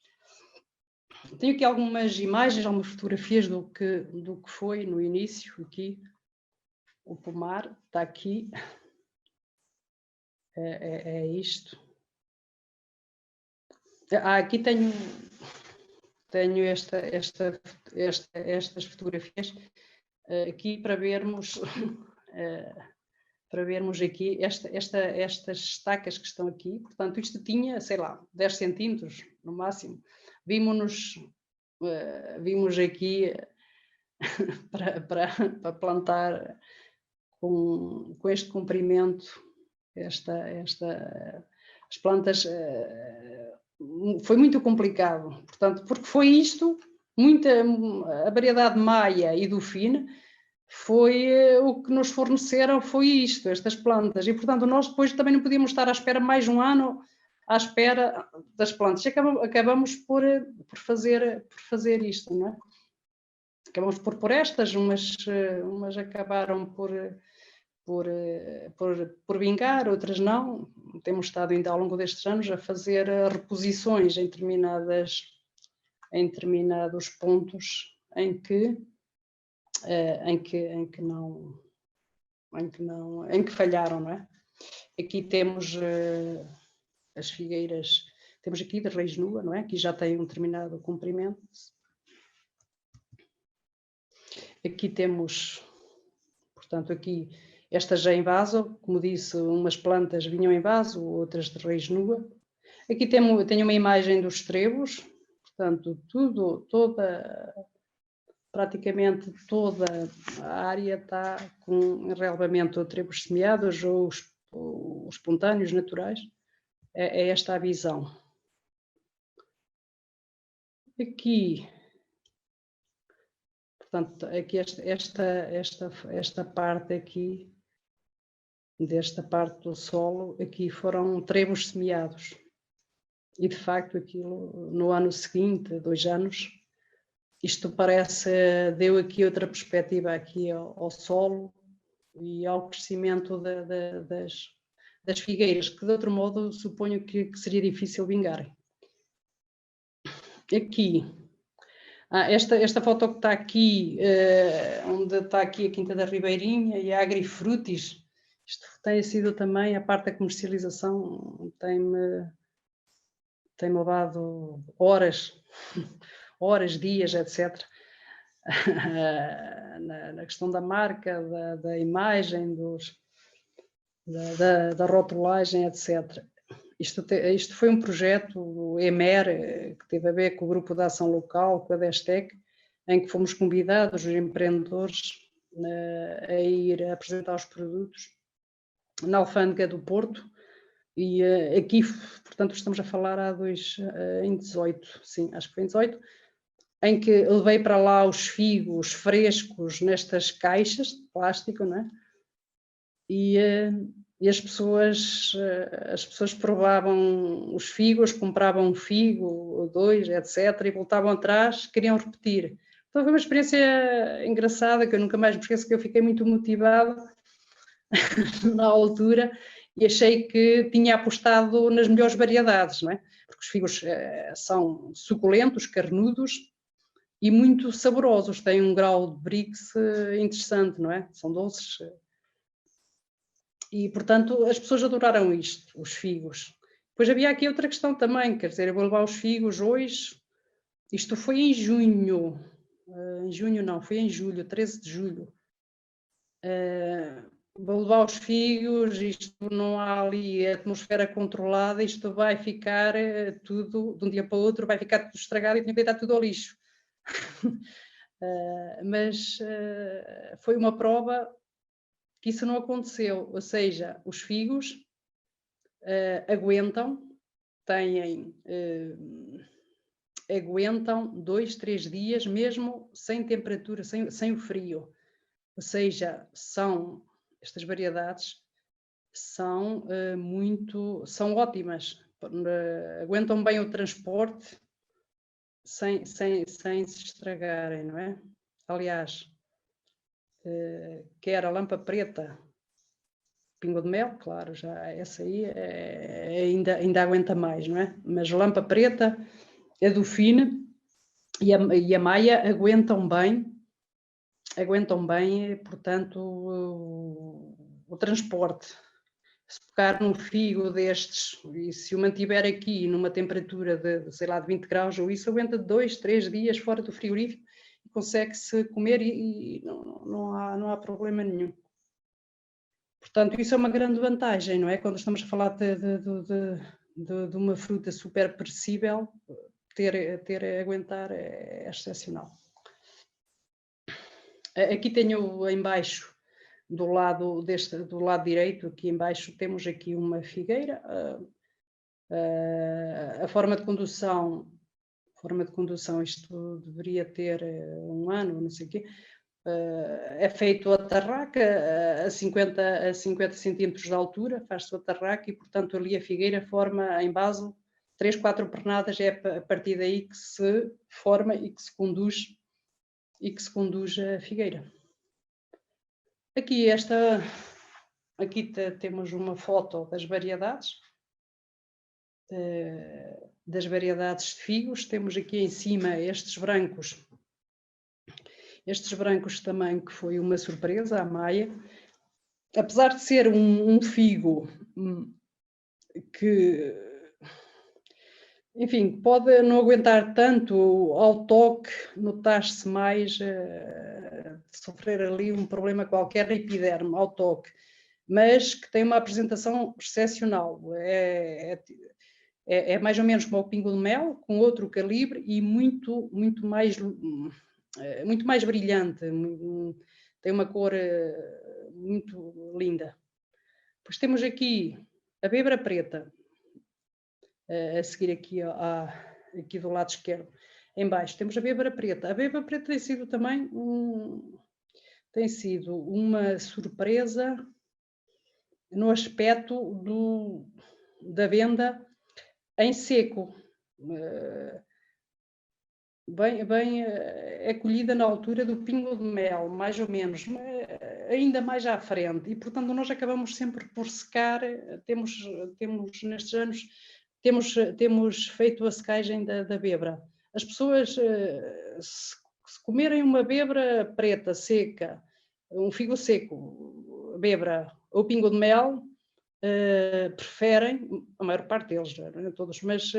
Tenho aqui algumas imagens, algumas fotografias do que foi no início aqui. O pomar está aqui. É isto. Aqui tenho estas fotografias aqui para vermos aqui estas estacas que estão aqui. Portanto, isto tinha, sei lá, 10 centímetros no máximo. Vimos aqui para plantar com este comprimento as plantas. Foi muito complicado, portanto, porque foi isto, a variedade Maia e do Fine foi o que nos forneceram, foi isto, estas plantas, e portanto nós depois também não podíamos estar à espera mais um ano à espera das plantas, e acabamos por fazer isto, não é? Acabamos por estas, umas acabaram por vingar, outras não. Temos estado ainda ao longo destes anos a fazer reposições em determinados pontos em que falharam, não é? Aqui temos as figueiras, temos aqui da raiz nua, não é? Aqui já tem um determinado comprimento. Aqui temos, portanto, aqui estas já em vaso, como disse, umas plantas vinham em vaso, outras de raiz nua. Aqui tenho uma imagem dos trebos, portanto, praticamente toda a área está com enrelvamento de trebos semeados ou os espontâneos naturais. É esta a visão. Aqui, portanto, aqui esta parte aqui, desta parte do solo, aqui foram trebos semeados. E, de facto, aquilo, no ano seguinte, 2 anos, isto deu aqui outra perspectiva aqui ao solo e ao crescimento das figueiras, que, de outro modo, suponho que seria difícil vingarem. Aqui, esta foto que está aqui, onde está aqui a Quinta da Ribeirinha e a Agrifrutis, isto tem sido também, a parte da comercialização tem-me levado horas, dias, etc. Na questão da marca, da imagem, da rotulagem, etc. Isto foi um projeto do EMER, que teve a ver com o Grupo de Ação Local, com a Destec, em que fomos convidados, os empreendedores, a ir apresentar os produtos na Alfândega do Porto. E aqui, portanto, estamos a falar em 18, sim, acho que foi em 18, em que levei para lá os figos frescos nestas caixas de plástico, não é? E as pessoas provavam os figos, compravam um figo ou 2, etc., e voltavam atrás, queriam repetir. Então foi uma experiência engraçada, que eu nunca mais me esqueço, que eu fiquei muito motivada na altura, e achei que tinha apostado nas melhores variedades, não é? Porque os figos são suculentos, carnudos, e muito saborosos, têm um grau de Brix interessante, não é? São doces. E, portanto, as pessoas adoraram isto, os figos. Depois havia aqui outra questão também, quer dizer, eu vou levar os figos hoje, isto foi em junho, não, foi em julho, 13 de julho. Vou levar os figos, isto não há ali atmosfera controlada, isto vai ficar tudo, de um dia para o outro, vai ficar tudo estragado e tinha que deitar tudo ao lixo. Mas foi uma prova que isso não aconteceu, ou seja, os figos aguentam, aguentam 2, 3 dias mesmo sem temperatura, sem o frio. Ou seja, estas variedades são ótimas, aguentam bem o transporte sem se estragarem, não é? Aliás, quer a lampa preta, pingo de mel, claro, já essa aí ainda aguenta mais, não é? Mas lampa preta, a Dauphine e a Maia aguentam bem, portanto, o transporte. Se pegar num figo destes e se o mantiver aqui numa temperatura de, sei lá, de 20 graus ou isso, aguenta 2, 3 dias fora do frigorífico e consegue-se comer e não há problema nenhum. Portanto, isso é uma grande vantagem, não é? Quando estamos a falar de uma fruta super perecível, aguentar é excepcional. Aqui tenho em baixo, do lado direito, aqui em baixo, temos aqui uma figueira. A forma de condução, isto deveria ter 1 ano, não sei o quê. É feito a tarraca a 50 centímetros de altura, faz-se a tarraca e, portanto, ali a figueira forma em base 3, 4 pernadas, é a partir daí que se forma e que se conduz a figueira. Aqui temos uma foto das variedades de figos. Temos aqui em cima estes brancos também, que foi uma surpresa à Maia. Apesar de ser um figo que, enfim, pode não aguentar tanto ao toque, notar-se mais sofrer ali um problema qualquer na epiderme, ao toque, mas que tem uma apresentação excepcional. É mais ou menos como o pingo de mel, com outro calibre e muito mais brilhante, tem uma cor muito linda. Depois temos aqui a bebra preta, a seguir aqui do lado esquerdo. Em baixo temos a bebra preta. A bebra preta tem sido também uma surpresa no aspecto da venda em seco. Bem acolhida na altura do pingo de mel, mais ou menos, ainda mais à frente, e portanto nós acabamos sempre por secar. Temos nestes anos, temos feito a secagem da bebra. As pessoas, se comerem uma bebra preta seca, um figo seco, bebra ou pingo de mel, preferem, a maior parte deles, não é todos, mas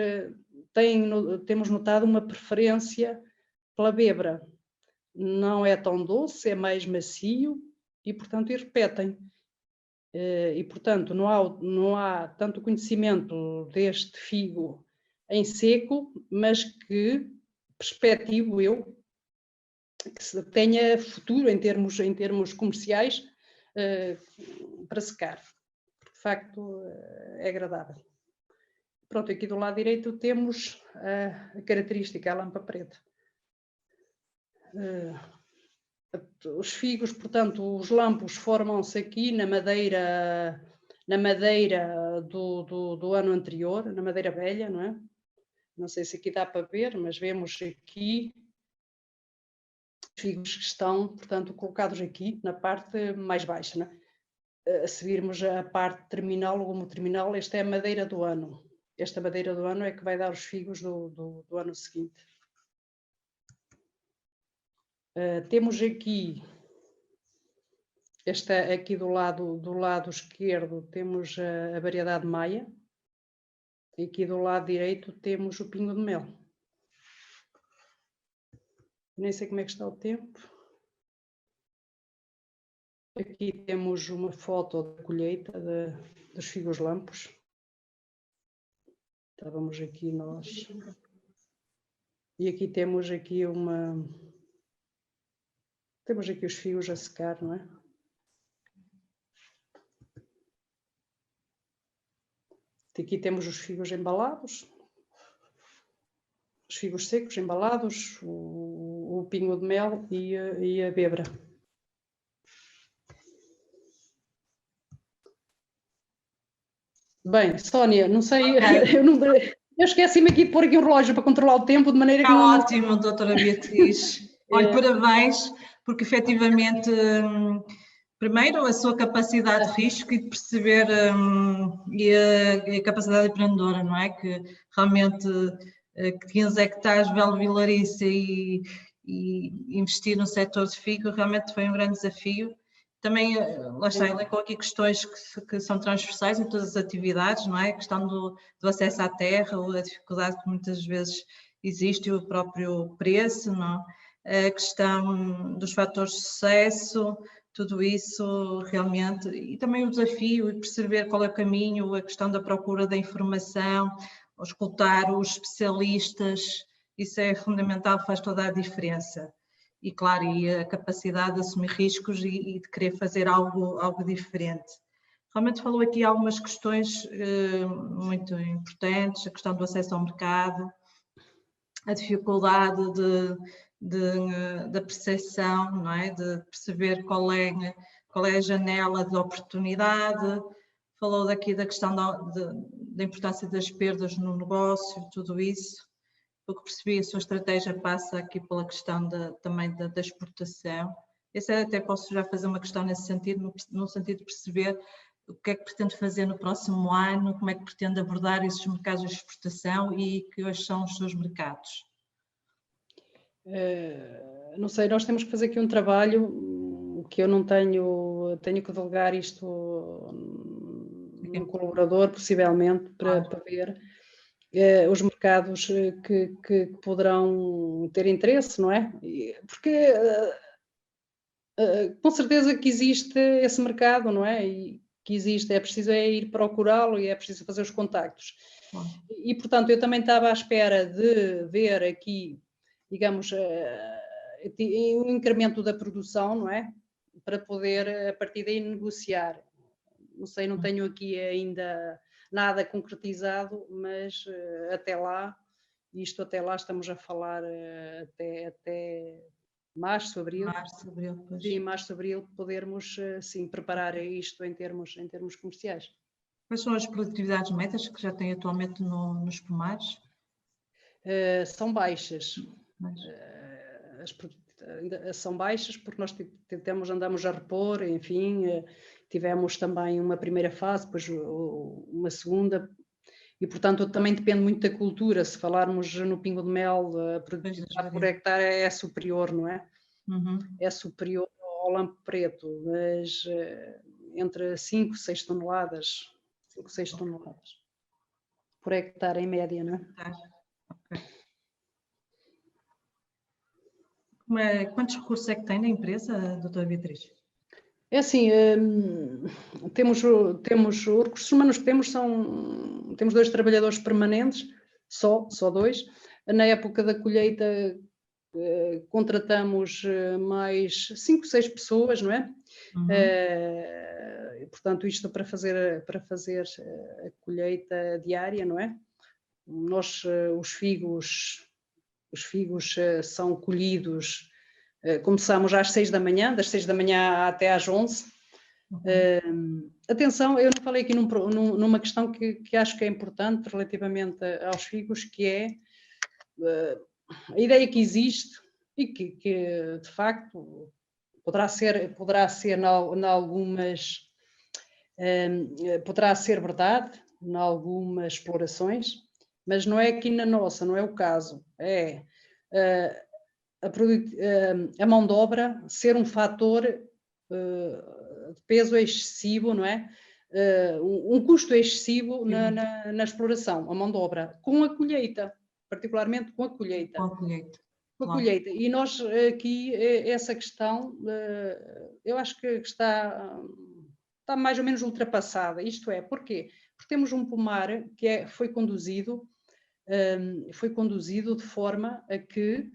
temos notado uma preferência pela bebra. Não é tão doce, é mais macio e, portanto, repetem. E, portanto, não há tanto conhecimento deste figo em seco, mas que perspectivo eu que tenha futuro em termos comerciais para secar. De facto, é agradável. Pronto, aqui do lado direito temos a característica, a lampa preta. Os figos, portanto, os lampos formam-se aqui na madeira do ano anterior, na madeira velha, não é? Não sei se aqui dá para ver, mas vemos aqui os figos que estão, portanto, colocados aqui na parte mais baixa, não é? Se virmos a parte terminal, o gume terminal, esta é a madeira do ano. Esta madeira do ano é que vai dar os figos do ano seguinte. Temos aqui, aqui do lado esquerdo, temos a variedade Maia. E aqui do lado direito temos o pingo de mel. Nem sei como é que está o tempo. Aqui temos uma foto da colheita dos figos lampos. Estávamos aqui nós. E aqui temos aqui Temos aqui os figos a secar, não é? Aqui temos os figos embalados. Os figos secos embalados, o pingo de mel e a bebra. Bem, Sónia, não sei, Okay. eu esqueci-me aqui de pôr aqui um relógio para controlar o tempo, de maneira que Está ótimo, doutora Beatriz. Olha, parabéns, porque efetivamente, primeiro, a sua capacidade de risco e de perceber e a capacidade empreendedora, não é? Que realmente 15 hectares, Belo Vilariça e investir no setor de figo realmente foi um grande desafio. Também, lá está, elencou aqui questões que são transversais em todas as atividades, não é? A questão do acesso à terra, ou a dificuldade que muitas vezes existe, e o próprio preço, não? A questão dos fatores de sucesso, tudo isso realmente, e também o desafio e perceber qual é o caminho, a questão da procura da informação, escutar os especialistas, isso é fundamental, faz toda a diferença. E claro, e a capacidade de assumir riscos e de querer fazer algo diferente. Realmente falou aqui algumas questões muito importantes, a questão do acesso ao mercado, a dificuldade da percepção, não é? De perceber qual é a janela de oportunidade. Falou daqui da questão da importância das perdas no negócio, tudo isso. Pelo que percebi, a sua estratégia passa aqui pela questão também da exportação. Esse até posso já fazer uma questão nesse sentido, no sentido de perceber o que é que pretende fazer no próximo ano, como é que pretende abordar esses mercados de exportação e quais são os seus mercados. Não sei, nós temos que fazer aqui um trabalho que eu não tenho que delegar isto num colaborador, possivelmente, para ver os mercados que poderão ter interesse, não é? Porque com certeza que existe esse mercado, não é? E que existe, é preciso ir procurá-lo e é preciso fazer os contactos. E, portanto, eu também estava à espera de ver aqui, digamos, um incremento da produção, não é? Para poder, a partir daí, negociar. Não sei, não tenho aqui ainda nada concretizado, mas até lá estamos a falar até março, abril. Pois. Sim, março, abril, podermos sim, preparar isto em termos comerciais. Quais são as produtividades médias que já tem atualmente nos pomares? São baixas. São baixas porque nós andamos a repor, enfim, tivemos também uma primeira fase, depois uma segunda, e portanto também depende muito da cultura. Se falarmos no pingo de mel, a produtividade por hectare é superior, não é? Uhum. É superior ao lampo preto, mas entre 5 e 6 toneladas, 5 6 toneladas por hectare em média, não é? Okay. Quantos recursos é que tem na empresa, doutora Beatriz? É assim, temos os recursos humanos que temos temos 2 trabalhadores permanentes, só 2. Na época da colheita contratamos mais 5, 6 pessoas, não é? Uhum. Portanto, isto para fazer a colheita diária, não é? Os figos são colhidos, começamos às 6 da manhã, das 6 da manhã até às 11. Atenção, eu não falei aqui numa questão que acho que é importante relativamente aos figos, que é a ideia que existe e que de facto poderá ser poderá ser verdade em algumas explorações, mas não é aqui na nossa, não é o caso. a mão de obra ser um fator de peso excessivo, não é? Um custo excessivo na exploração, a mão de obra, com a colheita, particularmente com a colheita. Com a colheita. Com a colheita. E nós aqui, essa questão, eu acho que está mais ou menos ultrapassada. Isto é, porquê? Porque temos um pomar que foi conduzido de forma a que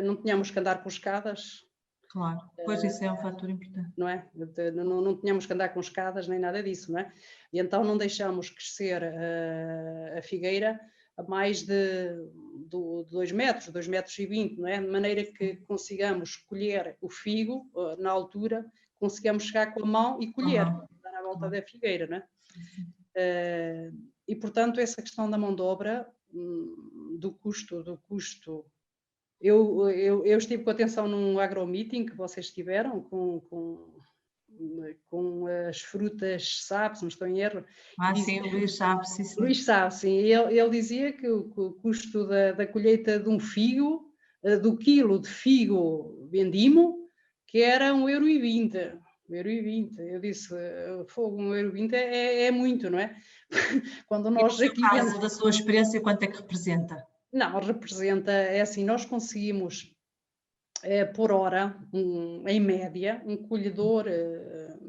não tínhamos que andar com escadas. Claro, pois isso é um fator importante. Não é? Não tínhamos que andar com escadas nem nada disso, não é? E então não deixamos crescer a figueira a mais de 2 metros, 2,20 metros, não é? De maneira que consigamos colher o figo na altura, consigamos chegar com a mão e colher, dar a volta da figueira, não é? E portanto essa questão da mão de obra, do custo. Eu estive com atenção num agromeeting que vocês tiveram com as frutas SAP, se não estou em erro. Sim, o Luís sabe, sim. Luís sabe, sim. Ele dizia que o custo da colheita de um figo, do quilo de figo vendimo, que era 1,20 €. Eu disse, fogo, 1,20 € é muito, não é? Quando nós aqui... No caso da sua experiência, quanto é que representa? Não, representa, é assim, nós conseguimos por hora, em média, um colhedor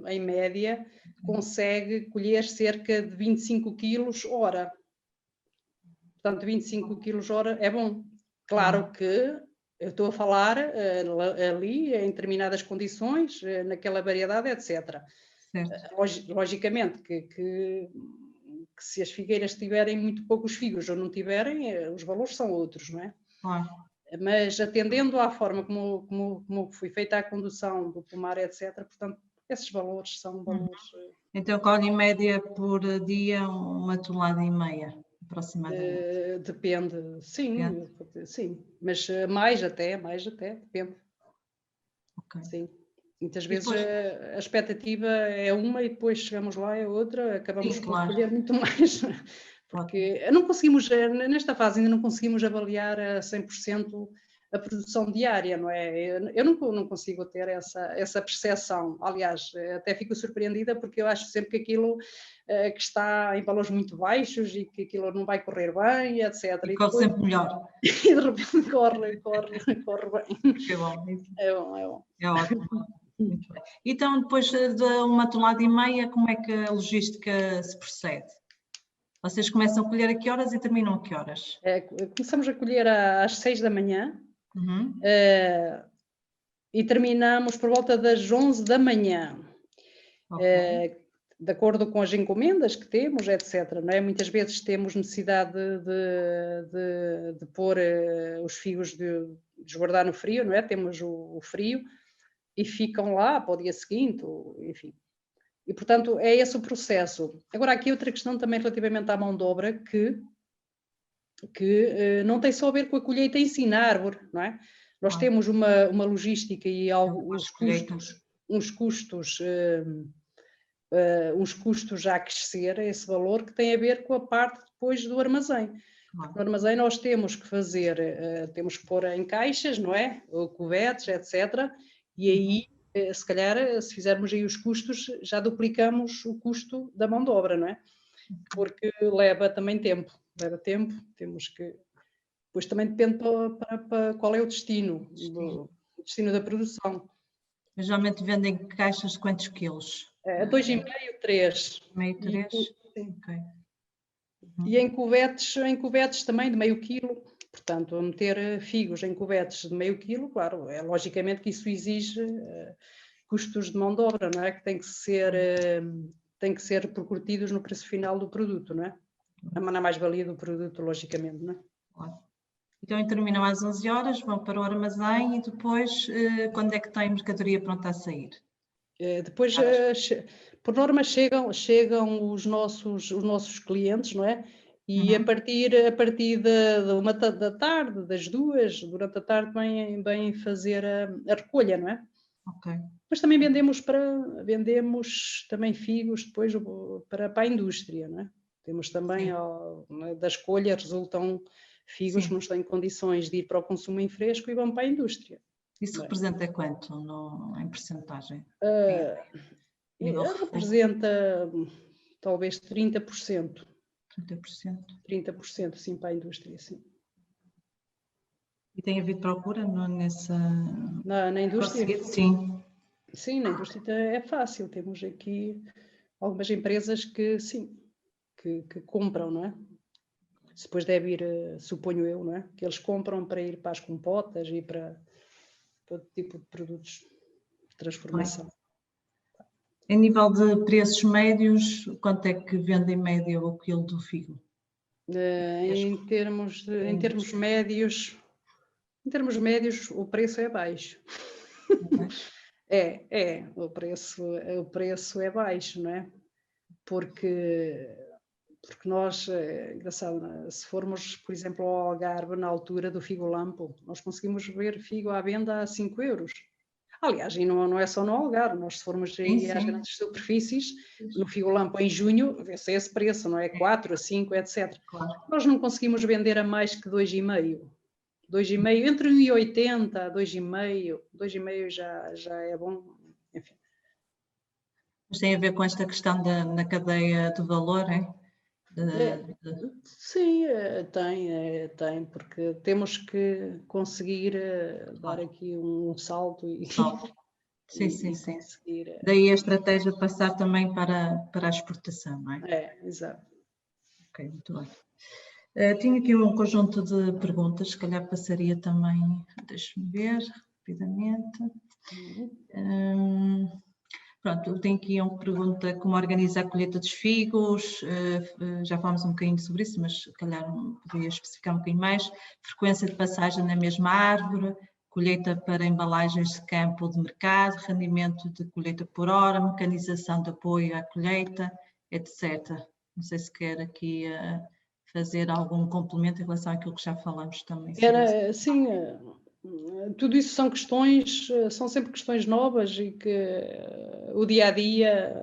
em média consegue colher cerca de 25 quilos hora. Portanto, 25 quilos hora é bom. Claro que eu estou a falar ali em determinadas condições, naquela variedade, etc. Logicamente que se as figueiras tiverem muito poucos figos ou não tiverem, os valores são outros, não é? Mas atendendo à forma como foi feita a condução do pomar, etc., portanto, esses valores são valores... Então, colhe em média por dia 1,5 toneladas, aproximadamente? Depende, sim, mas mais até, depende. Okay. Sim. Muitas vezes a expectativa é uma e depois chegamos lá é outra, acabamos por colher muito mais. Porque não conseguimos, nesta fase ainda não conseguimos avaliar a 100% a produção diária, não é? Eu não consigo ter essa percepção. Aliás, até fico surpreendida porque eu acho sempre que aquilo que está em valores muito baixos e que aquilo não vai correr bem, etc. E corre sempre melhor. E de repente corre bem. É bom. É bom. É ótimo. Muito bem. Então, depois de 1,5 toneladas, como é que a logística se procede? Vocês começam a colher a que horas e terminam a que horas? Começamos a colher às 6 da manhã e terminamos por volta das 11 da manhã. Okay. De acordo com as encomendas que temos, etc. Não é? Muitas vezes temos necessidade de pôr os figos, de desguardar no frio, não é? Temos o frio e ficam lá para o dia seguinte, enfim. E, portanto, é esse o processo. Agora, aqui outra questão também relativamente à mão de obra, que não tem só a ver com a colheita em si na árvore, não é? Nós temos uma logística e uns custos já a crescer, esse valor, que tem a ver com a parte depois do armazém. No armazém nós temos que temos que pôr em caixas, não é? Ou cuvetes, etc. E aí, se calhar, se fizermos aí os custos, já duplicamos o custo da mão de obra, não é? Porque leva também tempo, temos que... Depois também depende para qual é o destino, o destino da produção. Mas geralmente vendem caixas de quantos quilos? 2,5, 3. Meio 3? Sim. Ok. E em cuvetes também de meio quilo. Portanto, a meter figos em cuvetes de meio quilo, claro, logicamente que isso exige custos de mão de obra, não é? Que tem que ser repercutidos no preço final do produto, não é? Na mais-valia do produto, logicamente, não é? Claro. Então, terminam às 11 horas, vão para o armazém e depois, quando é que tem mercadoria pronta a sair? Depois, por norma, chegam os nossos clientes, não é? E a partir da 1 da tarde, das 2, durante a tarde, vêm fazer a recolha, não é? Ok. Depois também vendemos também figos depois para a indústria, não é? Temos também da escolha resultam Figos não estão em condições de ir para o consumo em fresco e vão para a indústria. Isso representa quanto em percentagem? Representa talvez 30%. 30%. 30% sim para a indústria, sim. E tem havido procura nessa... Na indústria? Sim. Sim, na indústria é fácil. Temos aqui algumas empresas que sim, que compram, não é? Depois deve ir, suponho eu, não é? Que eles compram para ir para as compotas e para todo tipo de produtos de transformação. Em nível de preços médios, quanto é que vende em média o quilo do figo? Em termos médios, o preço é baixo. O preço é baixo, não é? Porque nós, engraçado, se formos, por exemplo, ao Algarve, na altura do figo lampo, nós conseguimos ver figo à venda a 5 euros. Aliás, e não é só no Algarve, nós se formos aí às grandes superfícies, no figo lampo em junho, vê-se esse preço, não é? 4, a 5, etc. Claro. Nós não conseguimos vender a mais que 2,5. 2,5, entre 1,80 a 2,5, 2,5 já é bom, enfim. Mas tem a ver com esta questão na cadeia de valor, é? Sim, tem, porque temos que conseguir dar aqui um salto e Sim. conseguir. Daí a estratégia de passar também para a exportação, não é? Exato. Ok, muito bem. Tinha aqui um conjunto de perguntas, se calhar passaria também, deixe-me ver rapidamente. Pronto, eu tenho aqui uma pergunta, como organiza a colheita dos figos, já falámos um bocadinho sobre isso, mas se calhar poderia especificar um bocadinho mais. Frequência de passagem na mesma árvore, colheita para embalagens de campo ou de mercado, rendimento de colheita por hora, mecanização de apoio à colheita, etc. Não sei se quer aqui fazer algum complemento em relação àquilo que já falamos também. Sim, tudo isso são questões, são sempre questões novas e que o dia a dia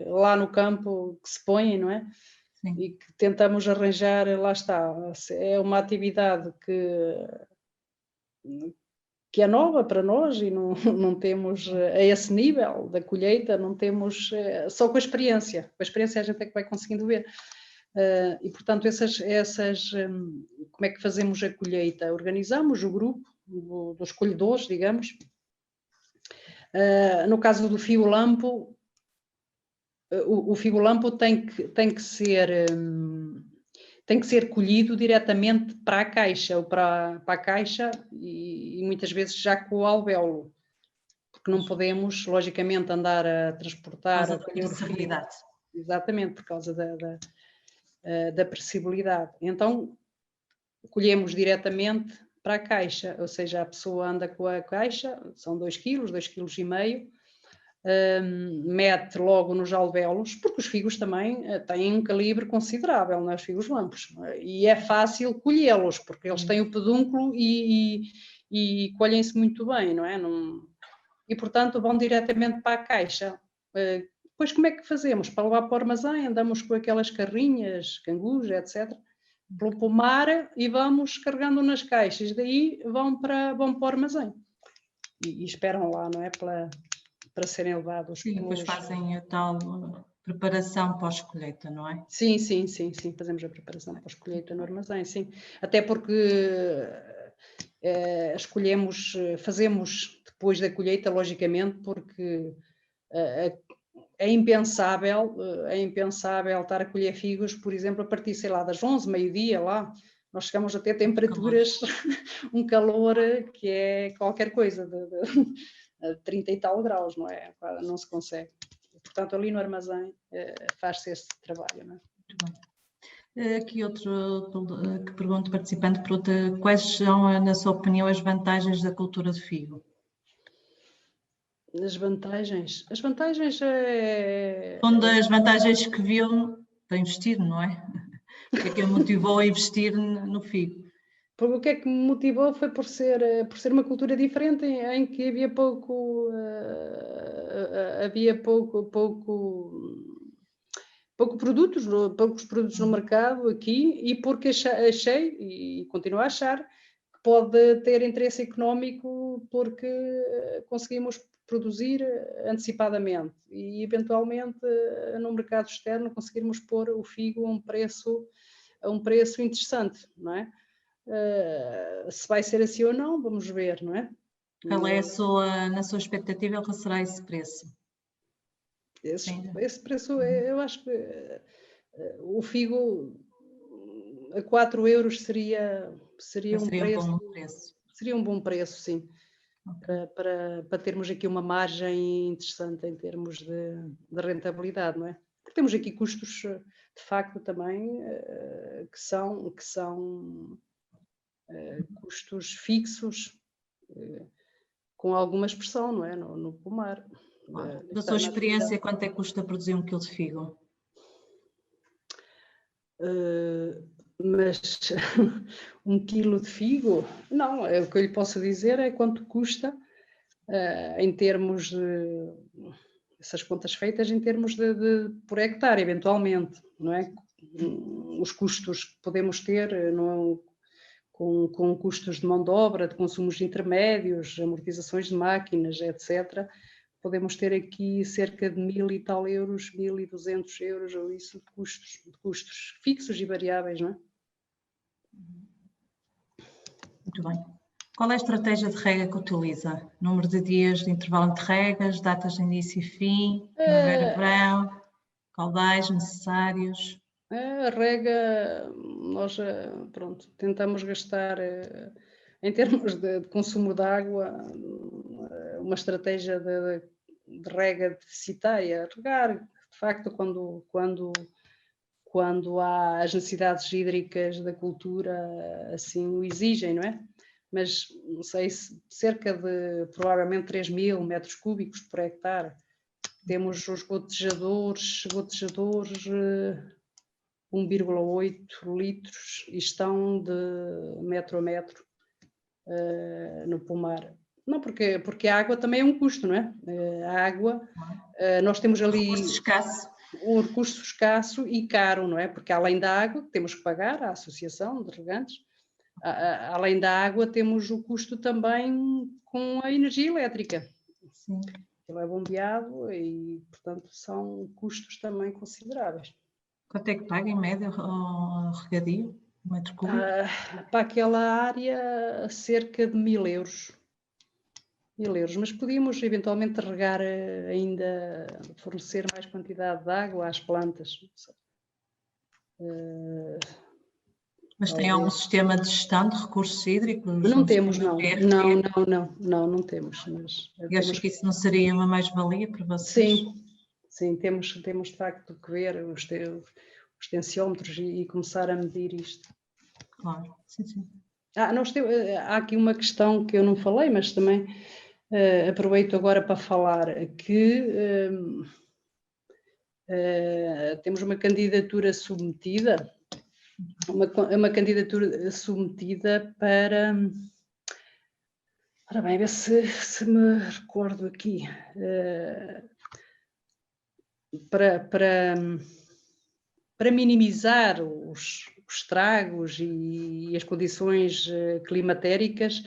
lá no campo que se põem, não é? Sim. E que tentamos arranjar, lá está, é uma atividade que é nova para nós e não temos a esse nível da colheita, não temos, só com a experiência a gente é que vai conseguindo ver. E portanto como é que fazemos a colheita? Organizamos o grupo dos colhedores, digamos. No caso do figo lampo, o figo lampo tem que ser colhido diretamente para a caixa, ou para a caixa e muitas vezes já com o alvéolo, porque não podemos, logicamente, andar a transportar... Por causa da precibilidade. Exatamente, por causa da precibilidade. Então, colhemos diretamente para a caixa, ou seja, a pessoa anda com a caixa, são 2 kg, 2,5 kg, mete logo nos alvéolos, porque os figos também têm um calibre considerável, não é? Os figos lampos, e é fácil colhê-los, porque eles têm o pedúnculo e colhem-se muito bem, não é? E portanto vão diretamente para a caixa. Depois como é que fazemos? Para levar para o armazém, andamos com aquelas carrinhas, cangus, etc., pelo pomar e vamos carregando nas caixas, daí vão para o armazém e esperam lá, não é? Para serem levados. Sim, depois fazem a tal preparação pós-colheita, não é? Sim, fazemos a preparação pós-colheita no armazém, sim. Até porque fazemos depois da colheita, logicamente, porque é impensável estar a colher figos, por exemplo, a partir, sei lá, das 11, meio-dia lá, nós chegamos a ter temperaturas, um calor que é qualquer coisa de 30 e tal graus, não é? Não se consegue. Portanto, ali no armazém faz-se esse trabalho, não é? Muito bem. Aqui outro que pergunta, participante pergunta, quais são, na sua opinião, as vantagens da cultura de figo? As vantagens é... Uma das vantagens que viu para investir, não é? O que é que o motivou a investir no figo? Porque o que é que me motivou foi por ser uma cultura diferente em que havia pouco poucos produtos no mercado aqui, e porque achei e continuo a achar que pode ter interesse económico porque conseguimos produzir antecipadamente e eventualmente no mercado externo conseguirmos pôr o figo a um preço interessante, não é? Se vai ser assim ou não, vamos ver, não é? Qual é na sua expectativa, qual será esse preço? Esse preço, eu acho que o figo a 4 euros seria um preço. Seria um bom preço, sim. Okay. Para termos aqui uma margem interessante em termos de rentabilidade, não é? Porque temos aqui custos, de facto, também que são custos fixos, com alguma expressão, não é? No pomar. Claro. Da sua experiência, quanto é que custa produzir 1 quilo de figo? Mas 1 quilo de figo, não, o que eu lhe posso dizer é quanto custa em termos de, essas contas feitas em termos de por hectare, eventualmente, não é? Os custos que podemos ter não, com custos de mão de obra, de consumos intermédios, amortizações de máquinas, etc., podemos ter aqui cerca de 1.000 e tal euros, 1.200 euros, ou isso de custos fixos e variáveis, não é? Muito bem. Qual é a estratégia de rega que utiliza? Número de dias de intervalo entre regas, datas de início e fim, primavera, verão, caudais necessários? A rega, nós pronto, tentamos gastar, em termos de consumo de água, uma estratégia de rega deficitária. Regar, de facto, quando há as necessidades hídricas da cultura, assim o exigem, não é? Mas, não sei, cerca de, provavelmente, 3.000 metros cúbicos por hectare. Temos os gotejadores 1,8 litros e estão de metro a metro no pomar. Não, porque a água também é um custo, não é? A água, nós temos ali um recurso escasso e caro, não é? Porque além da água, temos que pagar à Associação de Regantes, além da água temos o custo também com a energia elétrica. Sim. Ele é bombeado e, portanto, são custos também consideráveis. Quanto é que paga em média ao regadio, metro cúbico? Para aquela área, cerca de 1.000 euros. 1.000 euros, mas podíamos eventualmente regar ainda, fornecer mais quantidade de água às plantas. Mas tem algum sistema de gestão de recursos hídricos? Não temos, não. Não temos. Mas e acho que isso não seria uma mais-valia para vocês? Sim, temos de facto que ver os tensiómetros e começar a medir isto. Claro, sim. Há aqui uma questão que eu não falei, mas também aproveito agora para falar que temos uma candidatura submetida, uma candidatura submetida para... Ora bem, ver se me recordo aqui. Para minimizar os estragos e as condições climatéricas,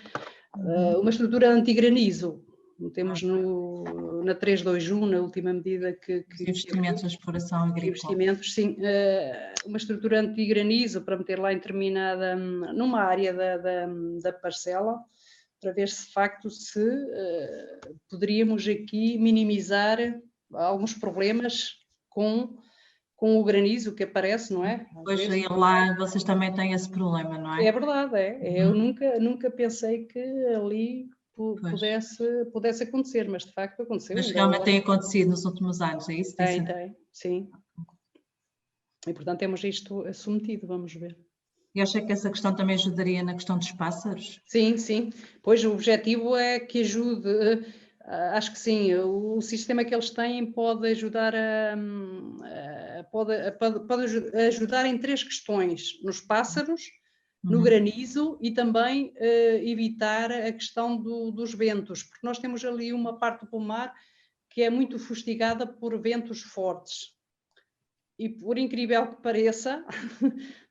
uma estrutura anti-granizo. Temos na 321, na última medida que investimentos de exploração agrícola. Investimentos, sim. Uma estrutura anti-granizo para meter lá determinada, numa área da parcela, para ver se de facto poderíamos aqui minimizar alguns problemas com o granizo que aparece, não é? Pois aí lá vocês também têm esse problema, não é? É verdade, é. Eu nunca pensei que ali pudesse acontecer, mas de facto aconteceu. Mas realmente tem acontecido nos últimos anos, é isso? Tem, sim. E portanto temos isto submetido, vamos ver. E acha que essa questão também ajudaria na questão dos pássaros? Sim. Pois o objetivo é que ajude, acho que sim, o sistema que eles têm pode ajudar pode ajudar em 3 questões: nos pássaros, no granizo e também evitar a questão dos ventos, porque nós temos ali uma parte do pomar que é muito fustigada por ventos fortes. e por incrível que pareça,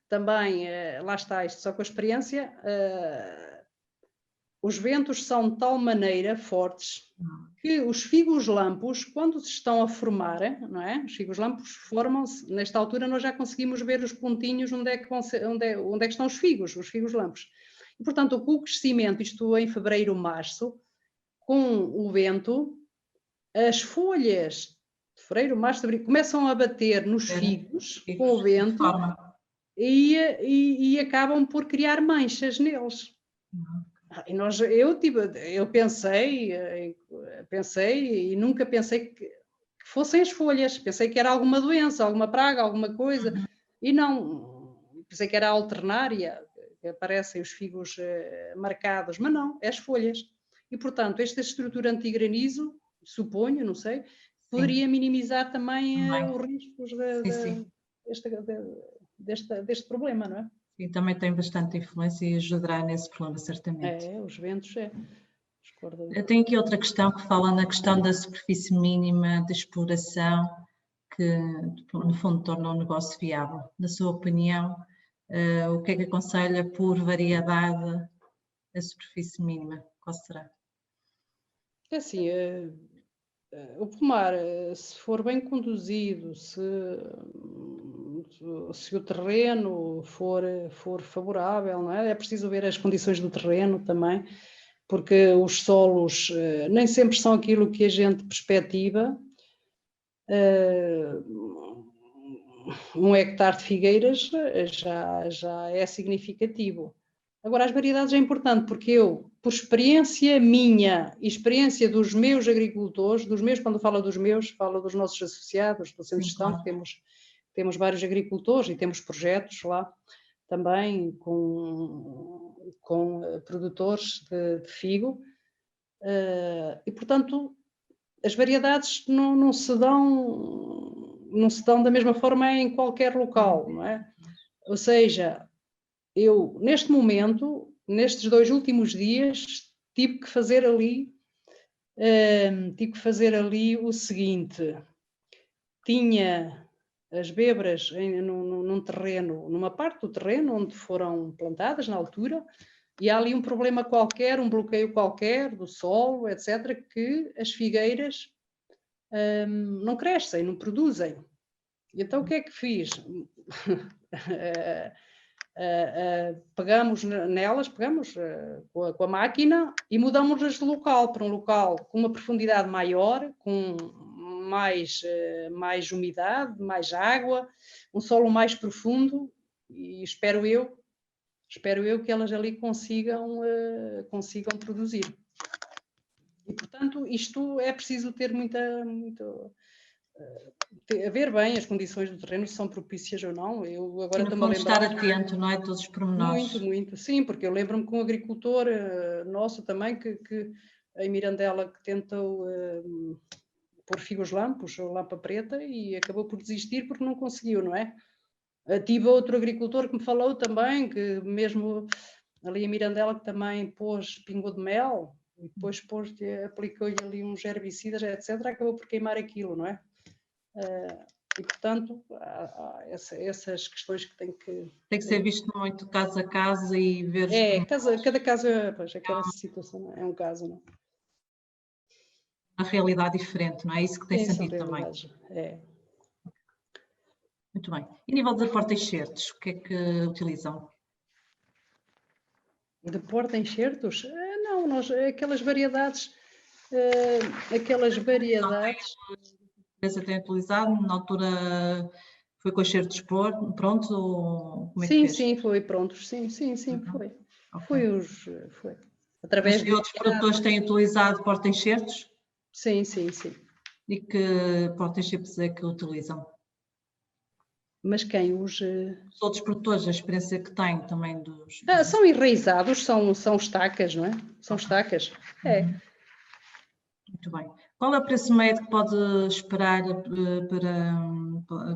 também, lá está, isto só com a experiência, os ventos são de tal maneira fortes que os figos lampos, quando se estão a formar, não é? Os figos lampos formam-se, nesta altura nós já conseguimos ver os pontinhos onde é que estão os figos lampos. E, portanto, com o crescimento, isto em fevereiro, março, com o vento, as folhas de fevereiro, março, abril, começam a bater nos figos com o vento e acabam por criar manchas neles. Eu pensei e nunca pensei que fossem as folhas, pensei que era alguma doença, alguma praga, alguma coisa, e não, pensei que era a alternária, que aparecem os figos marcados, mas não, é as folhas. E, portanto, esta estrutura antigranizo, suponho, não sei, poderia minimizar também os riscos deste problema, não é? E também tem bastante influência e ajudará nesse problema, certamente. Os ventos, Eu tenho aqui outra questão que fala na questão da superfície mínima de exploração, que no fundo torna o negócio viável. Na sua opinião, o que é que aconselha por variedade a superfície mínima? Qual será? É assim, o pomar, se for bem conduzido, se o terreno for favorável, não é? É preciso ver as condições do terreno também, porque os solos nem sempre são aquilo que a gente perspectiva. 1 hectare de figueiras já é significativo. Agora, as variedades é importante, porque eu, por experiência minha e experiência dos meus agricultores, quando falo dos meus, falo dos nossos associados, do Centro de Gestão, que temos vários agricultores e temos projetos lá também com produtores de figo, e, portanto, as variedades não se dão da mesma forma em qualquer local, não é? Ou seja, eu, neste momento, nestes 2 últimos dias, tive que fazer ali o seguinte: tinha as bebras num terreno, numa parte do terreno onde foram plantadas na altura, e há ali um problema qualquer, um bloqueio qualquer do solo, etc., que as figueiras não crescem, não produzem. Então o que é que fiz? Pegamos com a máquina e mudamos-las de local para um local com uma profundidade maior, com mais umidade, mais água, um solo mais profundo, e espero eu que elas ali consigam produzir. E, portanto, isto é preciso ter ver bem as condições do terreno, se são propícias ou não. Eu agora estou-me a lembrar. Estar atento, não é? Todos os pormenores. Muito. Sim, porque eu lembro-me que um agricultor nosso também, que em Mirandela, que tentou pôr figos lampos ou lampa preta e acabou por desistir porque não conseguiu, não é? Tive outro agricultor que me falou também, que mesmo ali em Mirandela, que também pôs pingo de mel e depois aplicou-lhe ali uns herbicidas, etc., acabou por queimar aquilo, não é? E, portanto, há essas questões que tem que ser visto muito caso a caso e ver... cada caso, aquela situação é um caso, não é? Uma realidade diferente, não é? Isso que tem sentido também. Muito bem. E a nível de porta-enxertos, o que é que utilizam? De porta-enxertos? Não, aquelas variedades... A empresa tem utilizado, na altura foi com enxertos prontos ou como é que fez? Sim, foi prontos, sim, foi. Okay. Foi. Através de outros produtores têm utilizado porta-enxertos? Sim. E que porta-enxertos é que utilizam? Mas quem? Os outros produtores, a experiência que têm também dos... são enraizados, são estacas, não é? São estacas. Muito bem. Qual é o preço médio que pode esperar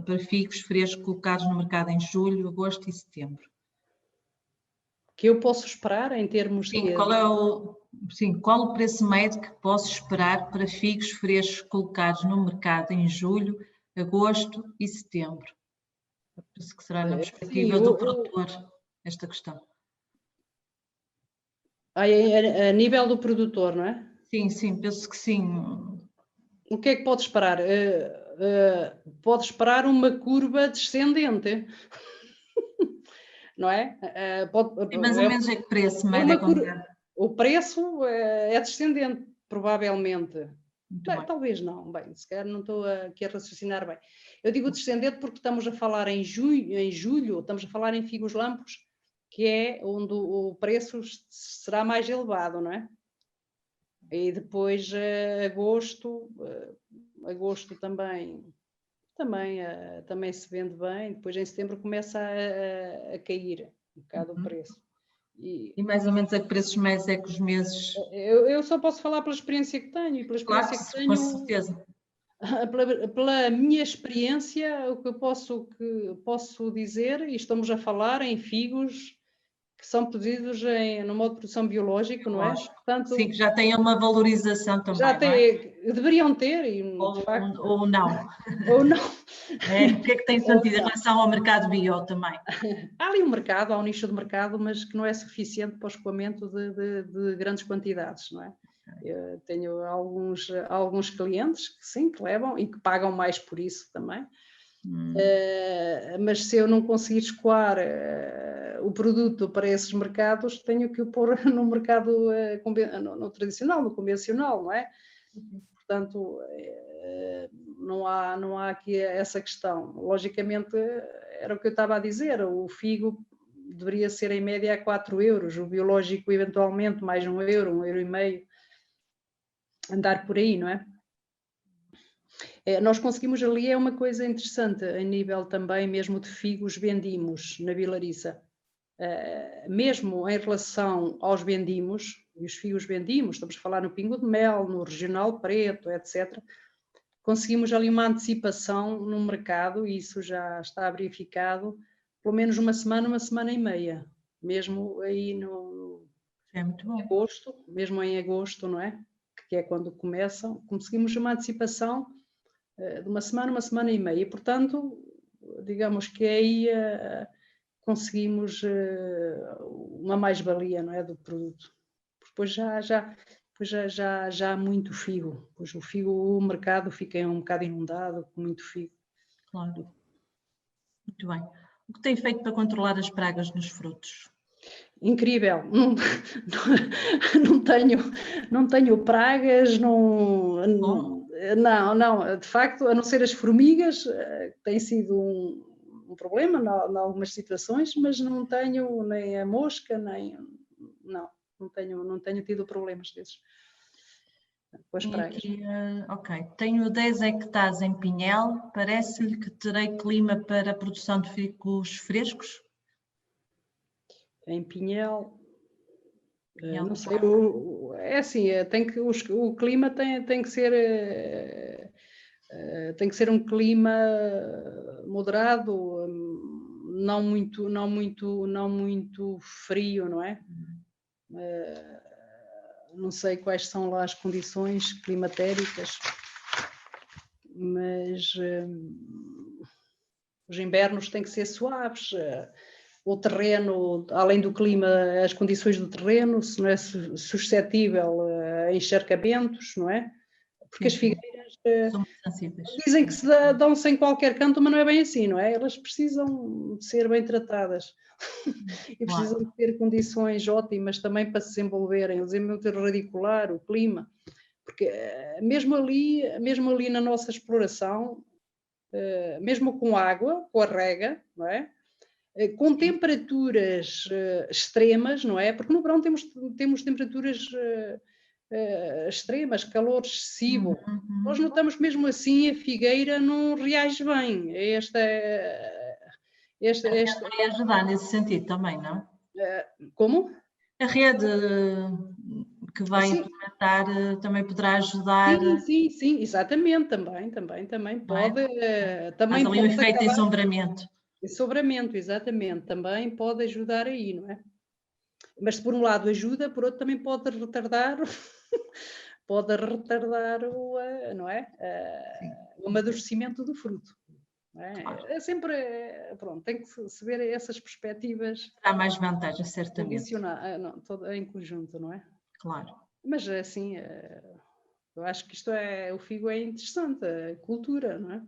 para figos frescos colocados no mercado em julho, agosto e setembro? Que eu posso esperar em termos de... qual o preço médio que posso esperar para figos frescos colocados no mercado em julho, agosto e setembro? Penso que será na perspectiva do produtor, esta questão. A nível do produtor, não é? Sim, sim, penso que sim. O que é que pode esperar? Pode esperar uma curva descendente, não é? E mais ou menos a que preço, média contrária? O preço é descendente, provavelmente. Bem. Talvez não, bem, se calhar não estou aqui a raciocinar bem. Eu digo descendente porque estamos a falar em julho, estamos a falar em figos lampos, que é onde o preço será mais elevado, não é? E depois agosto também se vende bem, depois em setembro começa a cair um bocado o preço. E mais ou menos a que preços mais é que os meses... Eu só posso falar pela experiência que tenho, e pela experiência claro, que tenho... com certeza. Pela minha experiência, o que eu posso dizer, e estamos a falar em figos que são produzidos no modo de produção biológico, não é? Portanto, sim, que já têm uma valorização também, já não é? Deveriam ter, e, ou, de facto, ou não. Ou não. O que é que tem sentido em relação ao mercado bio também? Há ali um mercado, há um nicho de mercado, mas que não é suficiente para o escoamento de grandes quantidades, não é? Eu tenho alguns clientes que sim, que levam e que pagam mais por isso também. Mas se eu não conseguir escoar o produto para esses mercados, tenho que o pôr no mercado no tradicional, no convencional, não é? Portanto, não há aqui essa questão. Logicamente, era o que eu estava a dizer, o figo deveria ser em média a 4 euros, o biológico eventualmente mais 1 euro, 1,5 euro, andar por aí, não é? Nós conseguimos ali, é uma coisa interessante, a nível também mesmo de figos vendimos na Vilariça. Mesmo em relação aos vendimos, e os figos vendimos, estamos a falar no Pingo de Mel, no Regional Preto, etc., conseguimos ali uma antecipação no mercado, e isso já está verificado, pelo menos uma semana e meia, mesmo aí é muito bom. Agosto, mesmo em agosto, não é? Que é quando começam, conseguimos uma antecipação de uma semana e meia, e portanto, digamos que aí conseguimos uma mais-valia, não é, do produto. Depois já há muito figo, pois o mercado fica um bocado inundado com muito figo. Claro. Muito bem. O que tem feito para controlar as pragas nos frutos? Incrível, não tenho pragas, não, de facto, a não ser as formigas, tem sido um problema em algumas situações, mas não tenho nem a mosca, não tenho tido problemas desses com as pragas. Aqui, ok, tenho 10 hectares em Pinhel, parece-lhe que terei clima para a produção de figos frescos? Em Pinhel, Pinhel não sei, é assim, o clima tem que ser um clima moderado, não muito frio, não é? Não sei quais são lá as condições climatéricas, mas os invernos têm que ser suaves. O terreno, além do clima, as condições do terreno, se não é suscetível a encharcamentos, não é? Porque as figueiras são muito sensíveis. Dizem que se dão-se em qualquer canto, mas não é bem assim, não é? Elas precisam de ser bem tratadas e precisam de ter condições ótimas também para se desenvolverem, o desenvolvimento radicular, o clima, porque mesmo ali na nossa exploração, mesmo com água, com a rega, não é? Com temperaturas extremas, não é? Porque no verão temos temperaturas extremas, calor excessivo. Nós notamos mesmo assim a figueira não reage bem. Vai ajudar nesse sentido também, não? Como? A rede que vai implementar também poderá ajudar. Sim, exatamente, também pode. Também pode ali um efeito de ensombramento. Ensombramento, exatamente, também pode ajudar aí, não é? Mas se por um lado ajuda, por outro também pode retardar o, não é? O amadurecimento do fruto. Claro. É sempre, pronto, tem que se ver essas perspectivas. Há mais vantagens, certamente. Não, todo, em conjunto, não é? Claro. Mas assim, eu acho que o figo é interessante, a cultura, não é?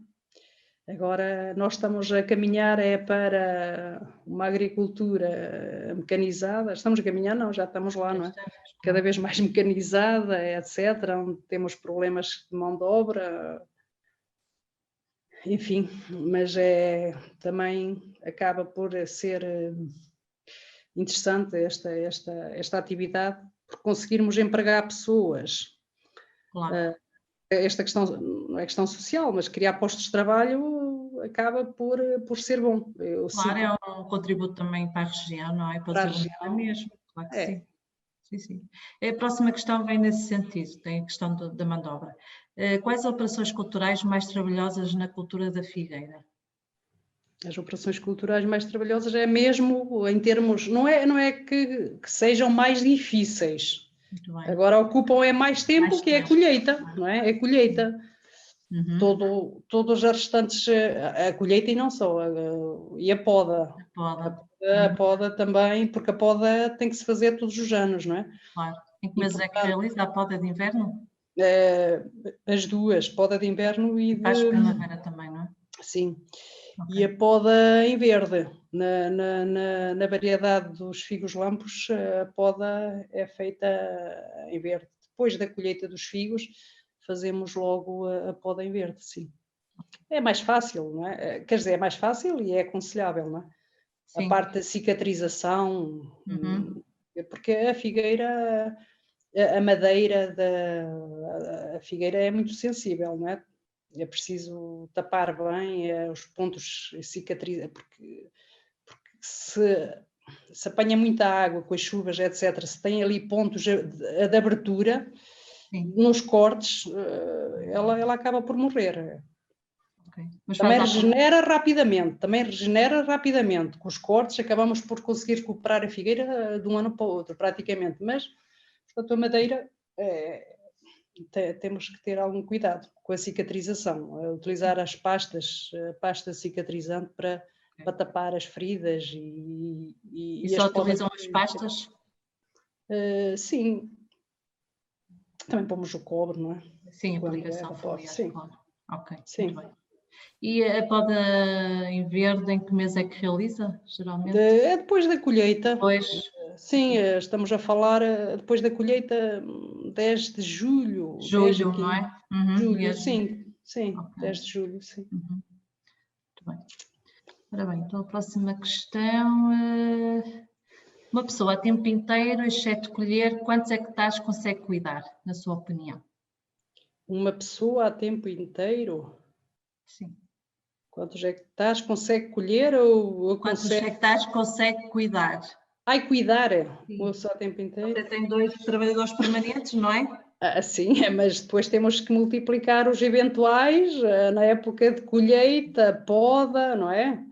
Agora nós estamos a caminhar para uma agricultura mecanizada, estamos a caminhar, não, já estamos lá, não é? Cada vez mais mecanizada, etc., onde temos problemas de mão de obra, enfim, mas também acaba por ser interessante esta atividade, por conseguirmos empregar pessoas. Claro. Esta questão não é questão social, mas criar postos de trabalho acaba por ser bom. Claro, é um contributo também para a região, não é? Para o desenvolvimento mesmo, claro que sim. Sim, sim. A próxima questão vem nesse sentido, tem a questão da mão de obra. Quais operações culturais mais trabalhosas na cultura da figueira? As operações culturais mais trabalhosas é mesmo em termos, não é que sejam mais difíceis. Muito bem. Agora ocupam mais tempo, que é a colheita, não é? É a colheita. Uhum. Todos as restantes, a colheita e não só, e a poda. A poda também, porque a poda tem que se fazer todos os anos, não é? Claro. Em que mês é que realiza a poda de inverno? As duas, poda de inverno e para a de primavera também, não é? Sim. Okay. E a poda em verde. Na variedade dos figos lampos, a poda é feita em verde. Depois da colheita dos figos, fazemos logo a poda em verde, sim. É mais fácil, não é? Quer dizer, é mais fácil e é aconselhável, não é? Sim. A parte da cicatrização, porque a figueira, a madeira a figueira é muito sensível, não é? É preciso tapar bem os pontos cicatrizam, porque se apanha muita água com as chuvas, etc., se tem ali pontos de abertura, sim, nos cortes, ela acaba por morrer. Okay. Mas também regenera rapidamente. Com os cortes acabamos por conseguir recuperar a figueira de um ano para o outro, praticamente. Mas, portanto, a madeira temos que ter algum cuidado com a cicatrização, utilizar as pastas, a pasta cicatrizante para tapar as feridas e só utilizam as pastas? Sim. Também pomos o cobre, não é? Sim, aplicação foliar, sim, claro. Ok, sim. Muito bem. E a poda em verde, em que mês é que realiza, geralmente? É depois da colheita. Depois. Sim, estamos a falar depois da colheita, 10 de julho. Julho, não é? Julho, mesmo. Sim, okay. 10 de julho, sim. Muito bem. Ora bem, então a próxima questão. Uma pessoa a tempo inteiro, exceto colher, quantos hectares consegue cuidar, na sua opinião? Uma pessoa a tempo inteiro? Sim. Quantos hectares consegue colher ou quantos hectares consegue cuidar? Cuidar, ou só a tempo inteiro? Você tem 2 trabalhadores permanentes, não é? Sim, mas depois temos que multiplicar os eventuais na época de colheita, poda, não é?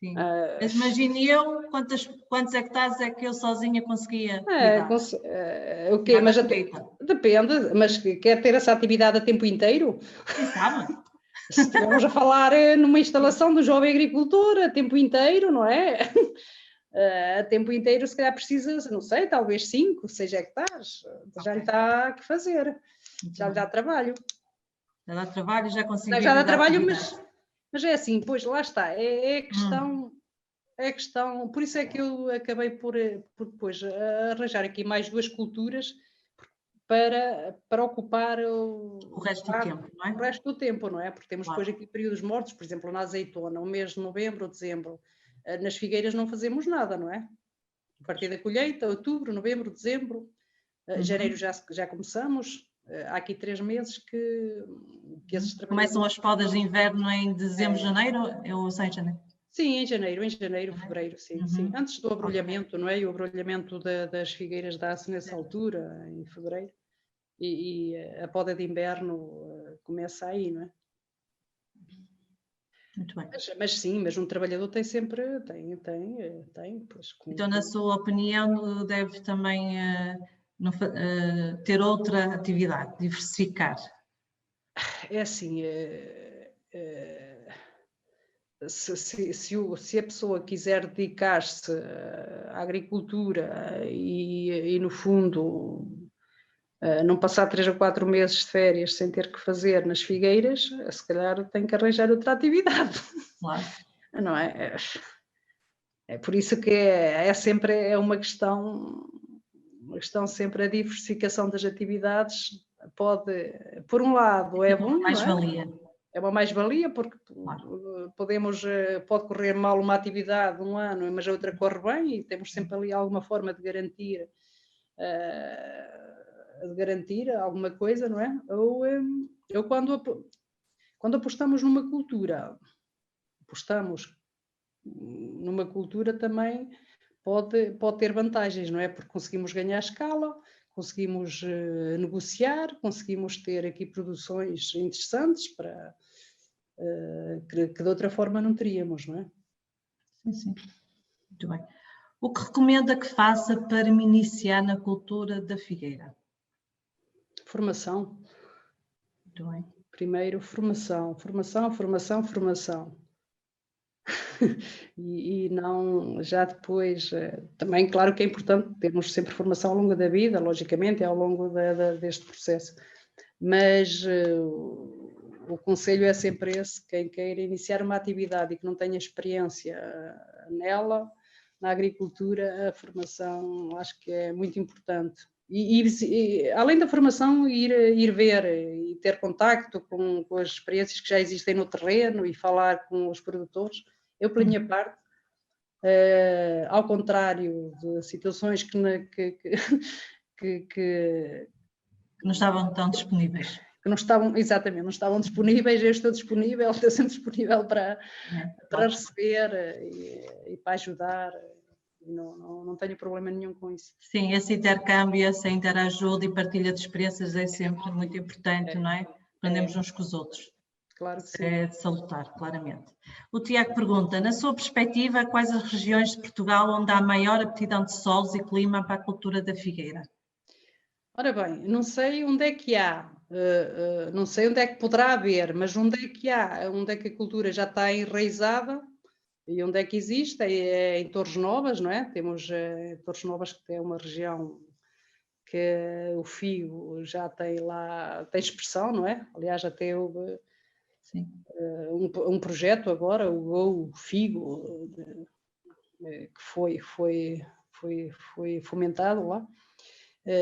Sim. Mas imagine eu quantos hectares é que eu sozinha conseguia cuidar? O quê? Mas depende, mas quer ter essa atividade a tempo inteiro? Quem sabe? Se estivermos a falar numa instalação do jovem agricultor a tempo inteiro, não é? A tempo inteiro se calhar precisa, não sei, talvez 5, 6 hectares, já lhe está a que fazer, já lhe dá trabalho. Já dá trabalho, já conseguiu. Já dá trabalho, mas é assim, pois lá está, é a questão, por isso é que eu acabei por depois arranjar aqui mais 2 culturas para ocupar o resto do tempo, não é? O resto do tempo, não é? Porque temos depois aqui períodos mortos, por exemplo, na azeitona, o mês de novembro ou dezembro. Nas figueiras não fazemos nada, não é? A partir da colheita, outubro, novembro, dezembro, janeiro já começamos. Há aqui 3 meses que esses trabalhadores... Começam as podas de inverno em dezembro, janeiro ou sem janeiro? Sim, em janeiro, fevereiro, sim. Antes do abrolhamento, não é? E o abrolhamento das figueiras dá-se nessa altura, em fevereiro. E a poda de inverno começa aí, não é? Muito bem. Mas sim, mas um trabalhador tem sempre, pois, então, na sua opinião, deve também ter outra atividade, diversificar? É assim, se a pessoa quiser dedicar-se à agricultura e no fundo, não passar 3 ou 4 meses de férias sem ter que fazer nas figueiras, se calhar tem que arranjar outra atividade. Claro. Não é? É por isso que é sempre uma questão sempre a diversificação das atividades pode, por um lado, é bom, mais-valia. É uma mais-valia porque Claro. pode correr mal uma atividade um ano, mas a outra corre bem e temos sempre ali alguma forma de garantir alguma coisa, não é? Ou quando apostamos numa cultura também pode ter vantagens, não é? Porque conseguimos ganhar escala, conseguimos negociar, conseguimos ter aqui produções interessantes para que de outra forma não teríamos, não é? Sim. Muito bem. O que recomenda que faça para me iniciar na cultura da figueira? Formação. Muito bem. Primeiro, formação. E não já depois, também claro que é importante termos sempre formação ao longo da vida, logicamente, é ao longo deste processo, mas o conselho é sempre esse: quem queira iniciar uma atividade e que não tenha experiência nela, na agricultura, a formação acho que é muito importante. E além da formação, ir ver e ter contacto com as experiências que já existem no terreno e falar com os produtores. Eu, pela minha parte, ao contrário de situações que não estavam tão disponíveis. Que não estavam, exatamente, não estavam disponíveis, eu estou sempre disponível para receber e para ajudar. Não tenho problema nenhum com isso. Sim, esse intercâmbio, essa interajuda e partilha de experiências é sempre muito importante, não é? Aprendemos uns com os outros. Claro que sim. É de salutar, claramente. O Tiago pergunta, na sua perspectiva, quais as regiões de Portugal onde há maior aptidão de solos e clima para a cultura da figueira? Ora bem, não sei onde é que há, não sei onde é que poderá haver, mas onde é que há, onde é que a cultura já está enraizada e onde é que existe, é em Torres Novas, não é? Temos Torres Novas, que é uma região que o figo já tem lá, tem expressão, não é? Aliás, até houve um projeto agora, o Figo, que foi fomentado lá,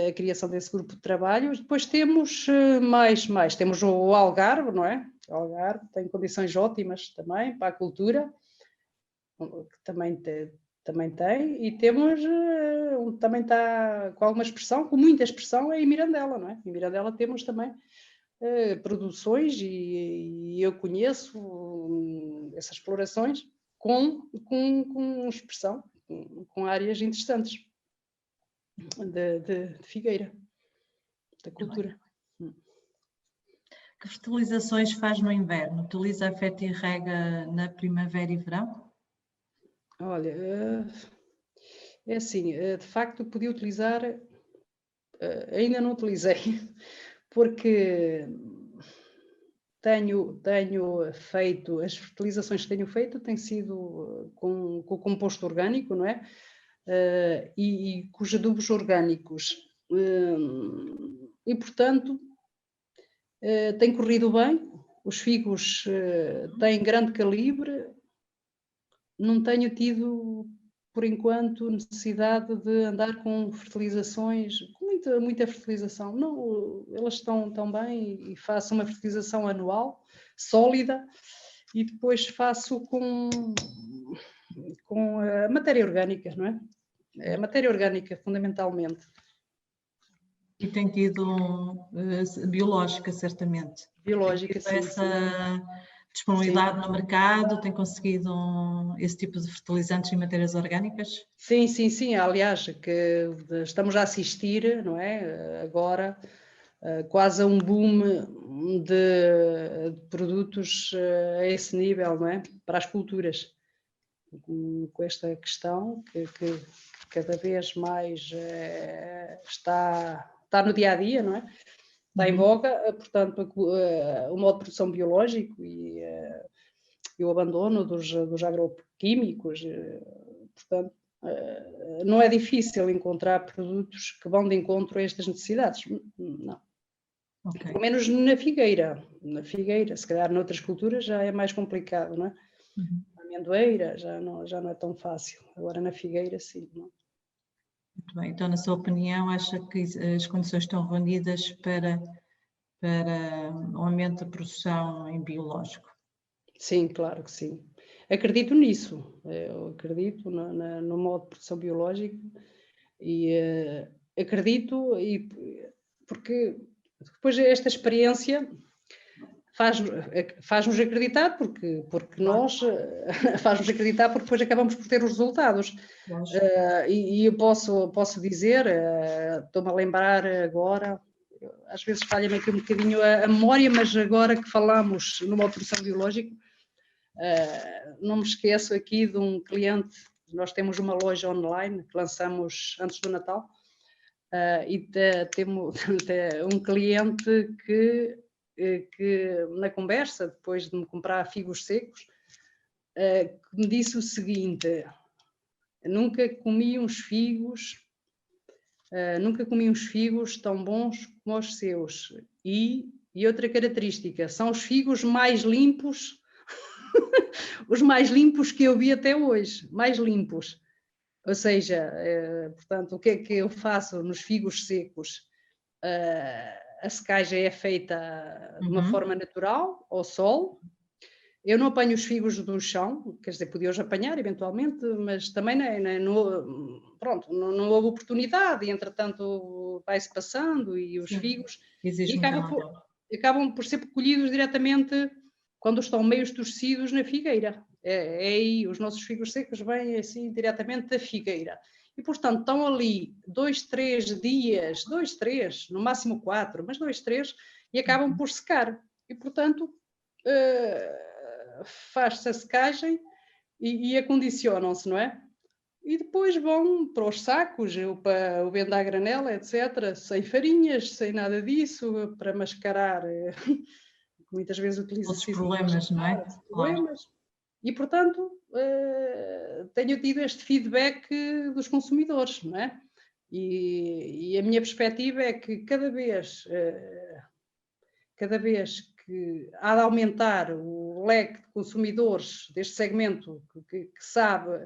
a criação desse grupo de trabalho. Depois temos temos o Algarve, não é? O Algarve tem condições ótimas também para a cultura, que também tem, e temos, também está com alguma expressão, com muita expressão, é em Mirandela, não é? Em Mirandela temos também produções e eu conheço essas explorações com expressão, com áreas interessantes de figueira, da cultura. Que fertilizações faz no inverno? Utiliza afeto e rega na primavera e verão? Olha, é assim, de facto podia utilizar, ainda não utilizei, porque tenho feito, as fertilizações que tenho feito têm sido com o composto orgânico, não é? E com os adubos orgânicos. E, portanto, tem corrido bem, os figos têm grande calibre, não tenho tido, por enquanto, necessidade de andar com fertilizações, com muita fertilização. Não, elas estão tão bem e faço uma fertilização anual, sólida, e depois faço com a matéria orgânica, não é? É a matéria orgânica, fundamentalmente. E tem tido biológica, certamente. Biológica, sim. Essa disponibilidade no mercado, tem conseguido esse tipo de fertilizantes e matérias orgânicas? Sim. Aliás, que estamos a assistir, não é? Agora, quase a um boom de produtos a esse nível, não é? Para as culturas. Com esta questão que cada vez mais está no dia a dia, não é? Está em voga, portanto, o modo de produção biológico e o abandono dos agroquímicos. Portanto, não é difícil encontrar produtos que vão de encontro a estas necessidades. Não. Okay. Pelo menos na figueira. Na figueira, se calhar noutras culturas já é mais complicado, não é? Na amendoeira já não é tão fácil. Agora na figueira, sim. Não? Muito bem. Então, na sua opinião, acha que as condições estão reunidas para o aumento da produção em biológico? Sim, claro que sim. Acredito nisso. Eu acredito no modo de produção biológico e acredito porque depois esta experiência faz-nos acreditar porque nós faz-nos acreditar porque depois acabamos por ter os resultados. E eu posso dizer, estou-me a lembrar agora, às vezes falha-me aqui um bocadinho a memória, mas agora que falamos numa produção biológica, não me esqueço aqui de um cliente. Nós temos uma loja online que lançamos antes do Natal, e temos um cliente que na conversa, depois de me comprar figos secos, me disse o seguinte: nunca comi uns figos tão bons como os seus. E outra característica, são os figos mais limpos, os mais limpos que eu vi até hoje, mais limpos. Ou seja, portanto, o que é que eu faço nos figos secos? A secagem é feita de uma forma natural, ao sol. Eu não apanho os figos do chão, quer dizer, podia-os apanhar eventualmente, mas também não houve oportunidade, e entretanto vai-se passando e os figos acabam por ser colhidos diretamente quando estão meio torcidos na figueira. É aí, os nossos figos secos vêm assim diretamente da figueira. E, portanto, estão ali 2, 3 dias, 2, 3, no máximo 4, mas 2, 3, e acabam por secar. E, portanto, faz-se a secagem e acondicionam-se, não é? E depois vão para os sacos, para o venda à granela, etc., sem farinhas, sem nada disso, para mascarar. Muitas vezes utiliza-se os problemas, não é? Problemas. Claro. E, portanto, tenho tido este feedback dos consumidores, não é? E a minha perspectiva é que cada vez que há de aumentar o leque de consumidores deste segmento que sabe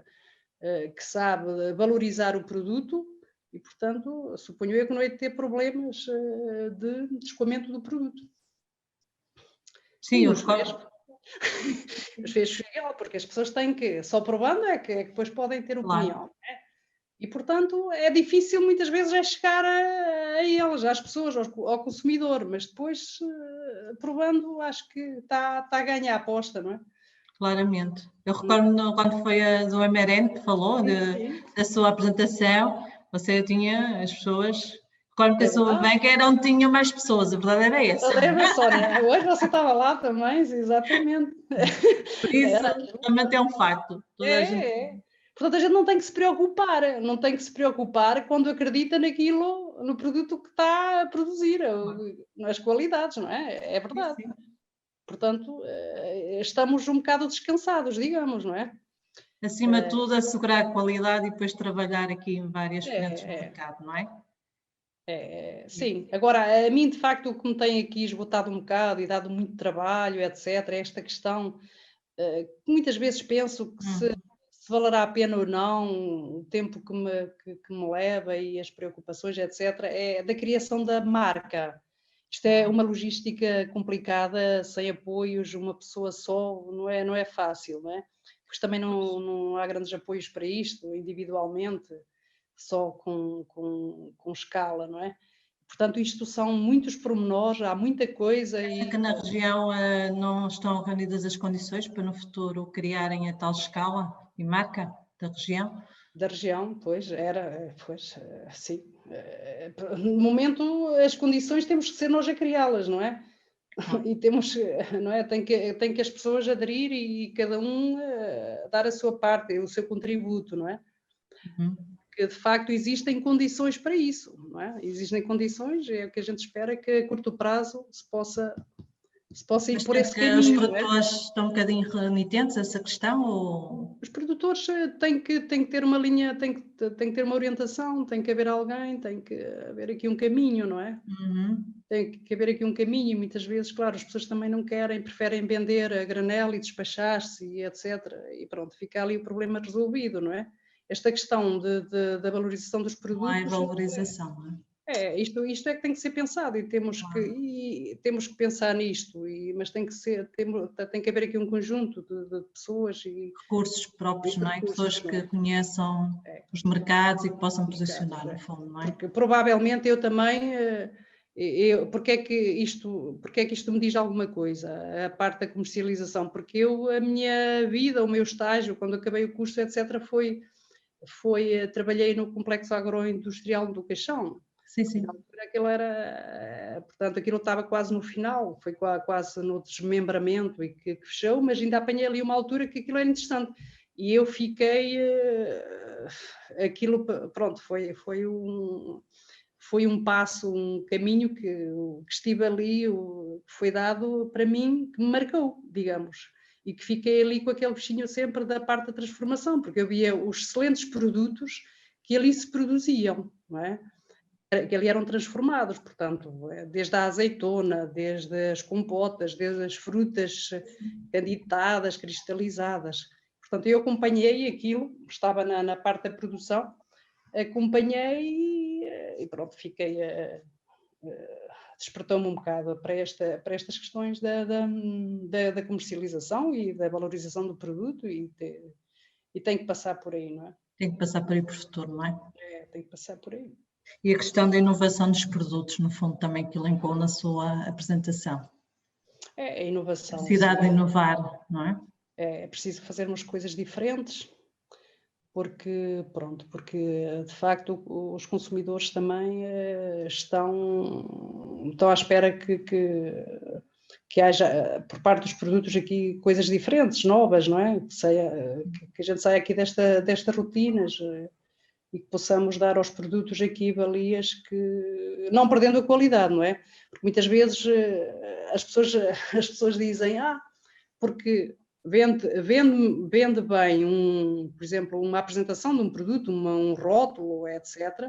valorizar o produto, e, portanto, suponho eu que não hei de ter problemas de escoamento do produto. Sim, eu recordo. Os fechos, porque as pessoas têm que, só provando é que depois podem ter opinião. Claro. E, portanto, é difícil muitas vezes chegar a eles, às pessoas, ao consumidor, mas depois, provando, acho que está a ganhar a aposta, não é? Claramente. Eu recordo quando foi a do MRN que falou da sua apresentação, você tinha as pessoas. Recordo que a sua banca era onde tinha mais pessoas, a verdade era essa. Sónia, hoje você estava lá também, exatamente. Por isso, também é um facto. Portanto, a gente não tem que se preocupar, quando acredita no produto que está a produzir, nas qualidades, não é? É verdade. Sim. Portanto, estamos um bocado descansados, digamos, não é? Acima de tudo, assegurar a qualidade e depois trabalhar aqui em várias frentes do mercado, não é? Sim. Agora, a mim, de facto, o que me tem aqui esgotado um bocado e dado muito trabalho, etc., é esta questão que muitas vezes penso que se valerá a pena ou não, o tempo que me leva e as preocupações, etc., é da criação da marca. Isto é uma logística complicada, sem apoios, uma pessoa só, não é fácil, não é? Porque também não há grandes apoios para isto, individualmente, só com escala, não é? Portanto, isto são muitos pormenores, há muita coisa. E que na região não estão reunidas as condições para no futuro criarem a tal escala e marca da região? Da região, sim. No momento, as condições temos que ser nós a criá-las, não é? E temos, não é? Tem que as pessoas aderir e cada um dar a sua parte, o seu contributo, não é? Que de facto existem condições para isso, não é? Existem condições, é o que a gente espera que a curto prazo se possa se possa ir Mas por esse os caminho. produtores estão um bocadinho renitentes a essa questão? Ou... Os produtores têm que ter uma linha, têm que ter uma orientação, tem que haver alguém, tem que haver aqui um caminho, não é? Tem que haver aqui um caminho e muitas vezes, claro, as pessoas também não querem, preferem vender a granel e despachar-se e etc. E pronto, fica ali o problema resolvido, não é? Esta questão da valorização dos produtos... Não há valorização, não é? Isto é que tem que ser pensado e temos que pensar nisto, mas tem que haver aqui um conjunto de pessoas e recursos próprios, não é? Pessoas que conheçam os mercados e que possam posicionar, no fundo, não é? Porque provavelmente eu também, porque é que isto me diz alguma coisa, a parte da comercialização, porque a minha vida, o meu estágio, quando acabei o curso, etc., trabalhei no Complexo Agroindustrial do Caixão. Sim, sim. Portanto, aquilo estava quase no final, foi quase no desmembramento e que fechou, mas ainda apanhei ali uma altura que aquilo era interessante. E eu fiquei, aquilo, pronto, foi um passo, um caminho que estive ali, que foi dado para mim, que me marcou, digamos. E que fiquei ali com aquele bichinho sempre da parte da transformação, porque eu via os excelentes produtos que ali se produziam, não é? Que ali eram transformados, portanto, desde a azeitona, desde as compotas, desde as frutas candidatadas, cristalizadas. Portanto, eu acompanhei aquilo, estava na parte da produção, acompanhei e pronto, fiquei... despertou-me um bocado para estas questões da comercialização e da valorização do produto e tem que passar por aí, não é? Tem que passar por aí por futuro, não é? Tem que passar por aí. E a questão da inovação dos produtos, no fundo, também que elencou na sua apresentação. A inovação. A necessidade de inovar, não é? É preciso fazermos coisas diferentes, porque de facto os consumidores também estão à espera que haja por parte dos produtos aqui coisas diferentes, novas, não é? Que a gente saia aqui destas rotinas e que possamos dar aos produtos aqui valias que não perdendo a qualidade, não é? Porque muitas vezes as pessoas dizem, porque vende bem por exemplo, uma apresentação de um produto, um rótulo, etc.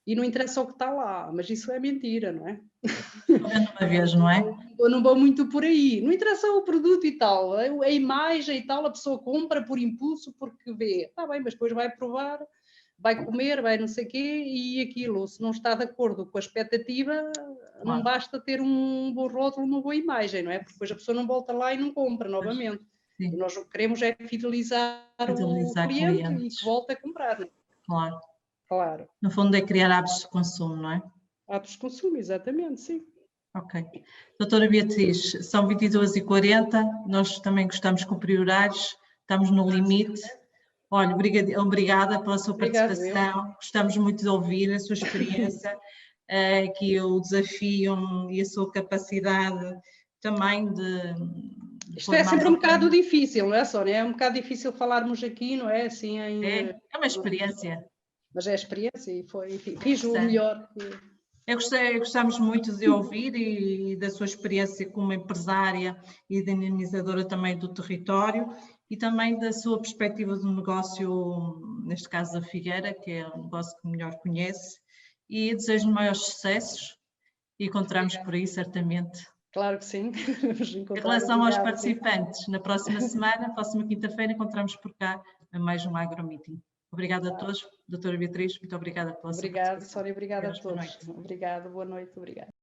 E não interessa o que está lá, mas isso é mentira, não é? Uma vez, não é? Eu não vou muito por aí. Não interessa o produto e tal, a imagem e tal, a pessoa compra por impulso porque vê. Está bem, mas depois vai provar, vai comer, vai não sei o quê, e aquilo, se não está de acordo com a expectativa, não basta ter um bom rótulo, uma boa imagem, não é? Porque depois a pessoa não volta lá e não compra novamente. E nós o que queremos é fidelizar o cliente e que volte a comprar. Não é? Claro. No fundo é criar hábitos de consumo, não é? Hábitos de consumo, exatamente, sim. Ok. Doutora Beatriz, são 22h40, nós também gostamos de cumprir horários, estamos no limite. Olha, obrigada pela sua participação, gostamos muito de ouvir a sua experiência, aqui o desafio e a sua capacidade também de... Isto é sempre um bocado difícil, não é, Sónia? É um bocado difícil falarmos aqui, não é? Assim, é uma experiência. Mas é experiência e fiz o melhor. Gostamos muito de ouvir e da sua experiência como empresária e dinamizadora também do território e também da sua perspectiva do negócio, neste caso da Figueira, que é o negócio que melhor conhece, e desejo maiores sucessos e encontramos por aí certamente. Claro que sim. Em relação aos participantes, na próxima semana, próxima quinta-feira, encontramos por cá a mais um AgroMeeting. Obrigada a todos. Doutora Beatriz, muito obrigada pela sua participação. Sónia, obrigada a todos. Obrigada, boa noite, obrigada.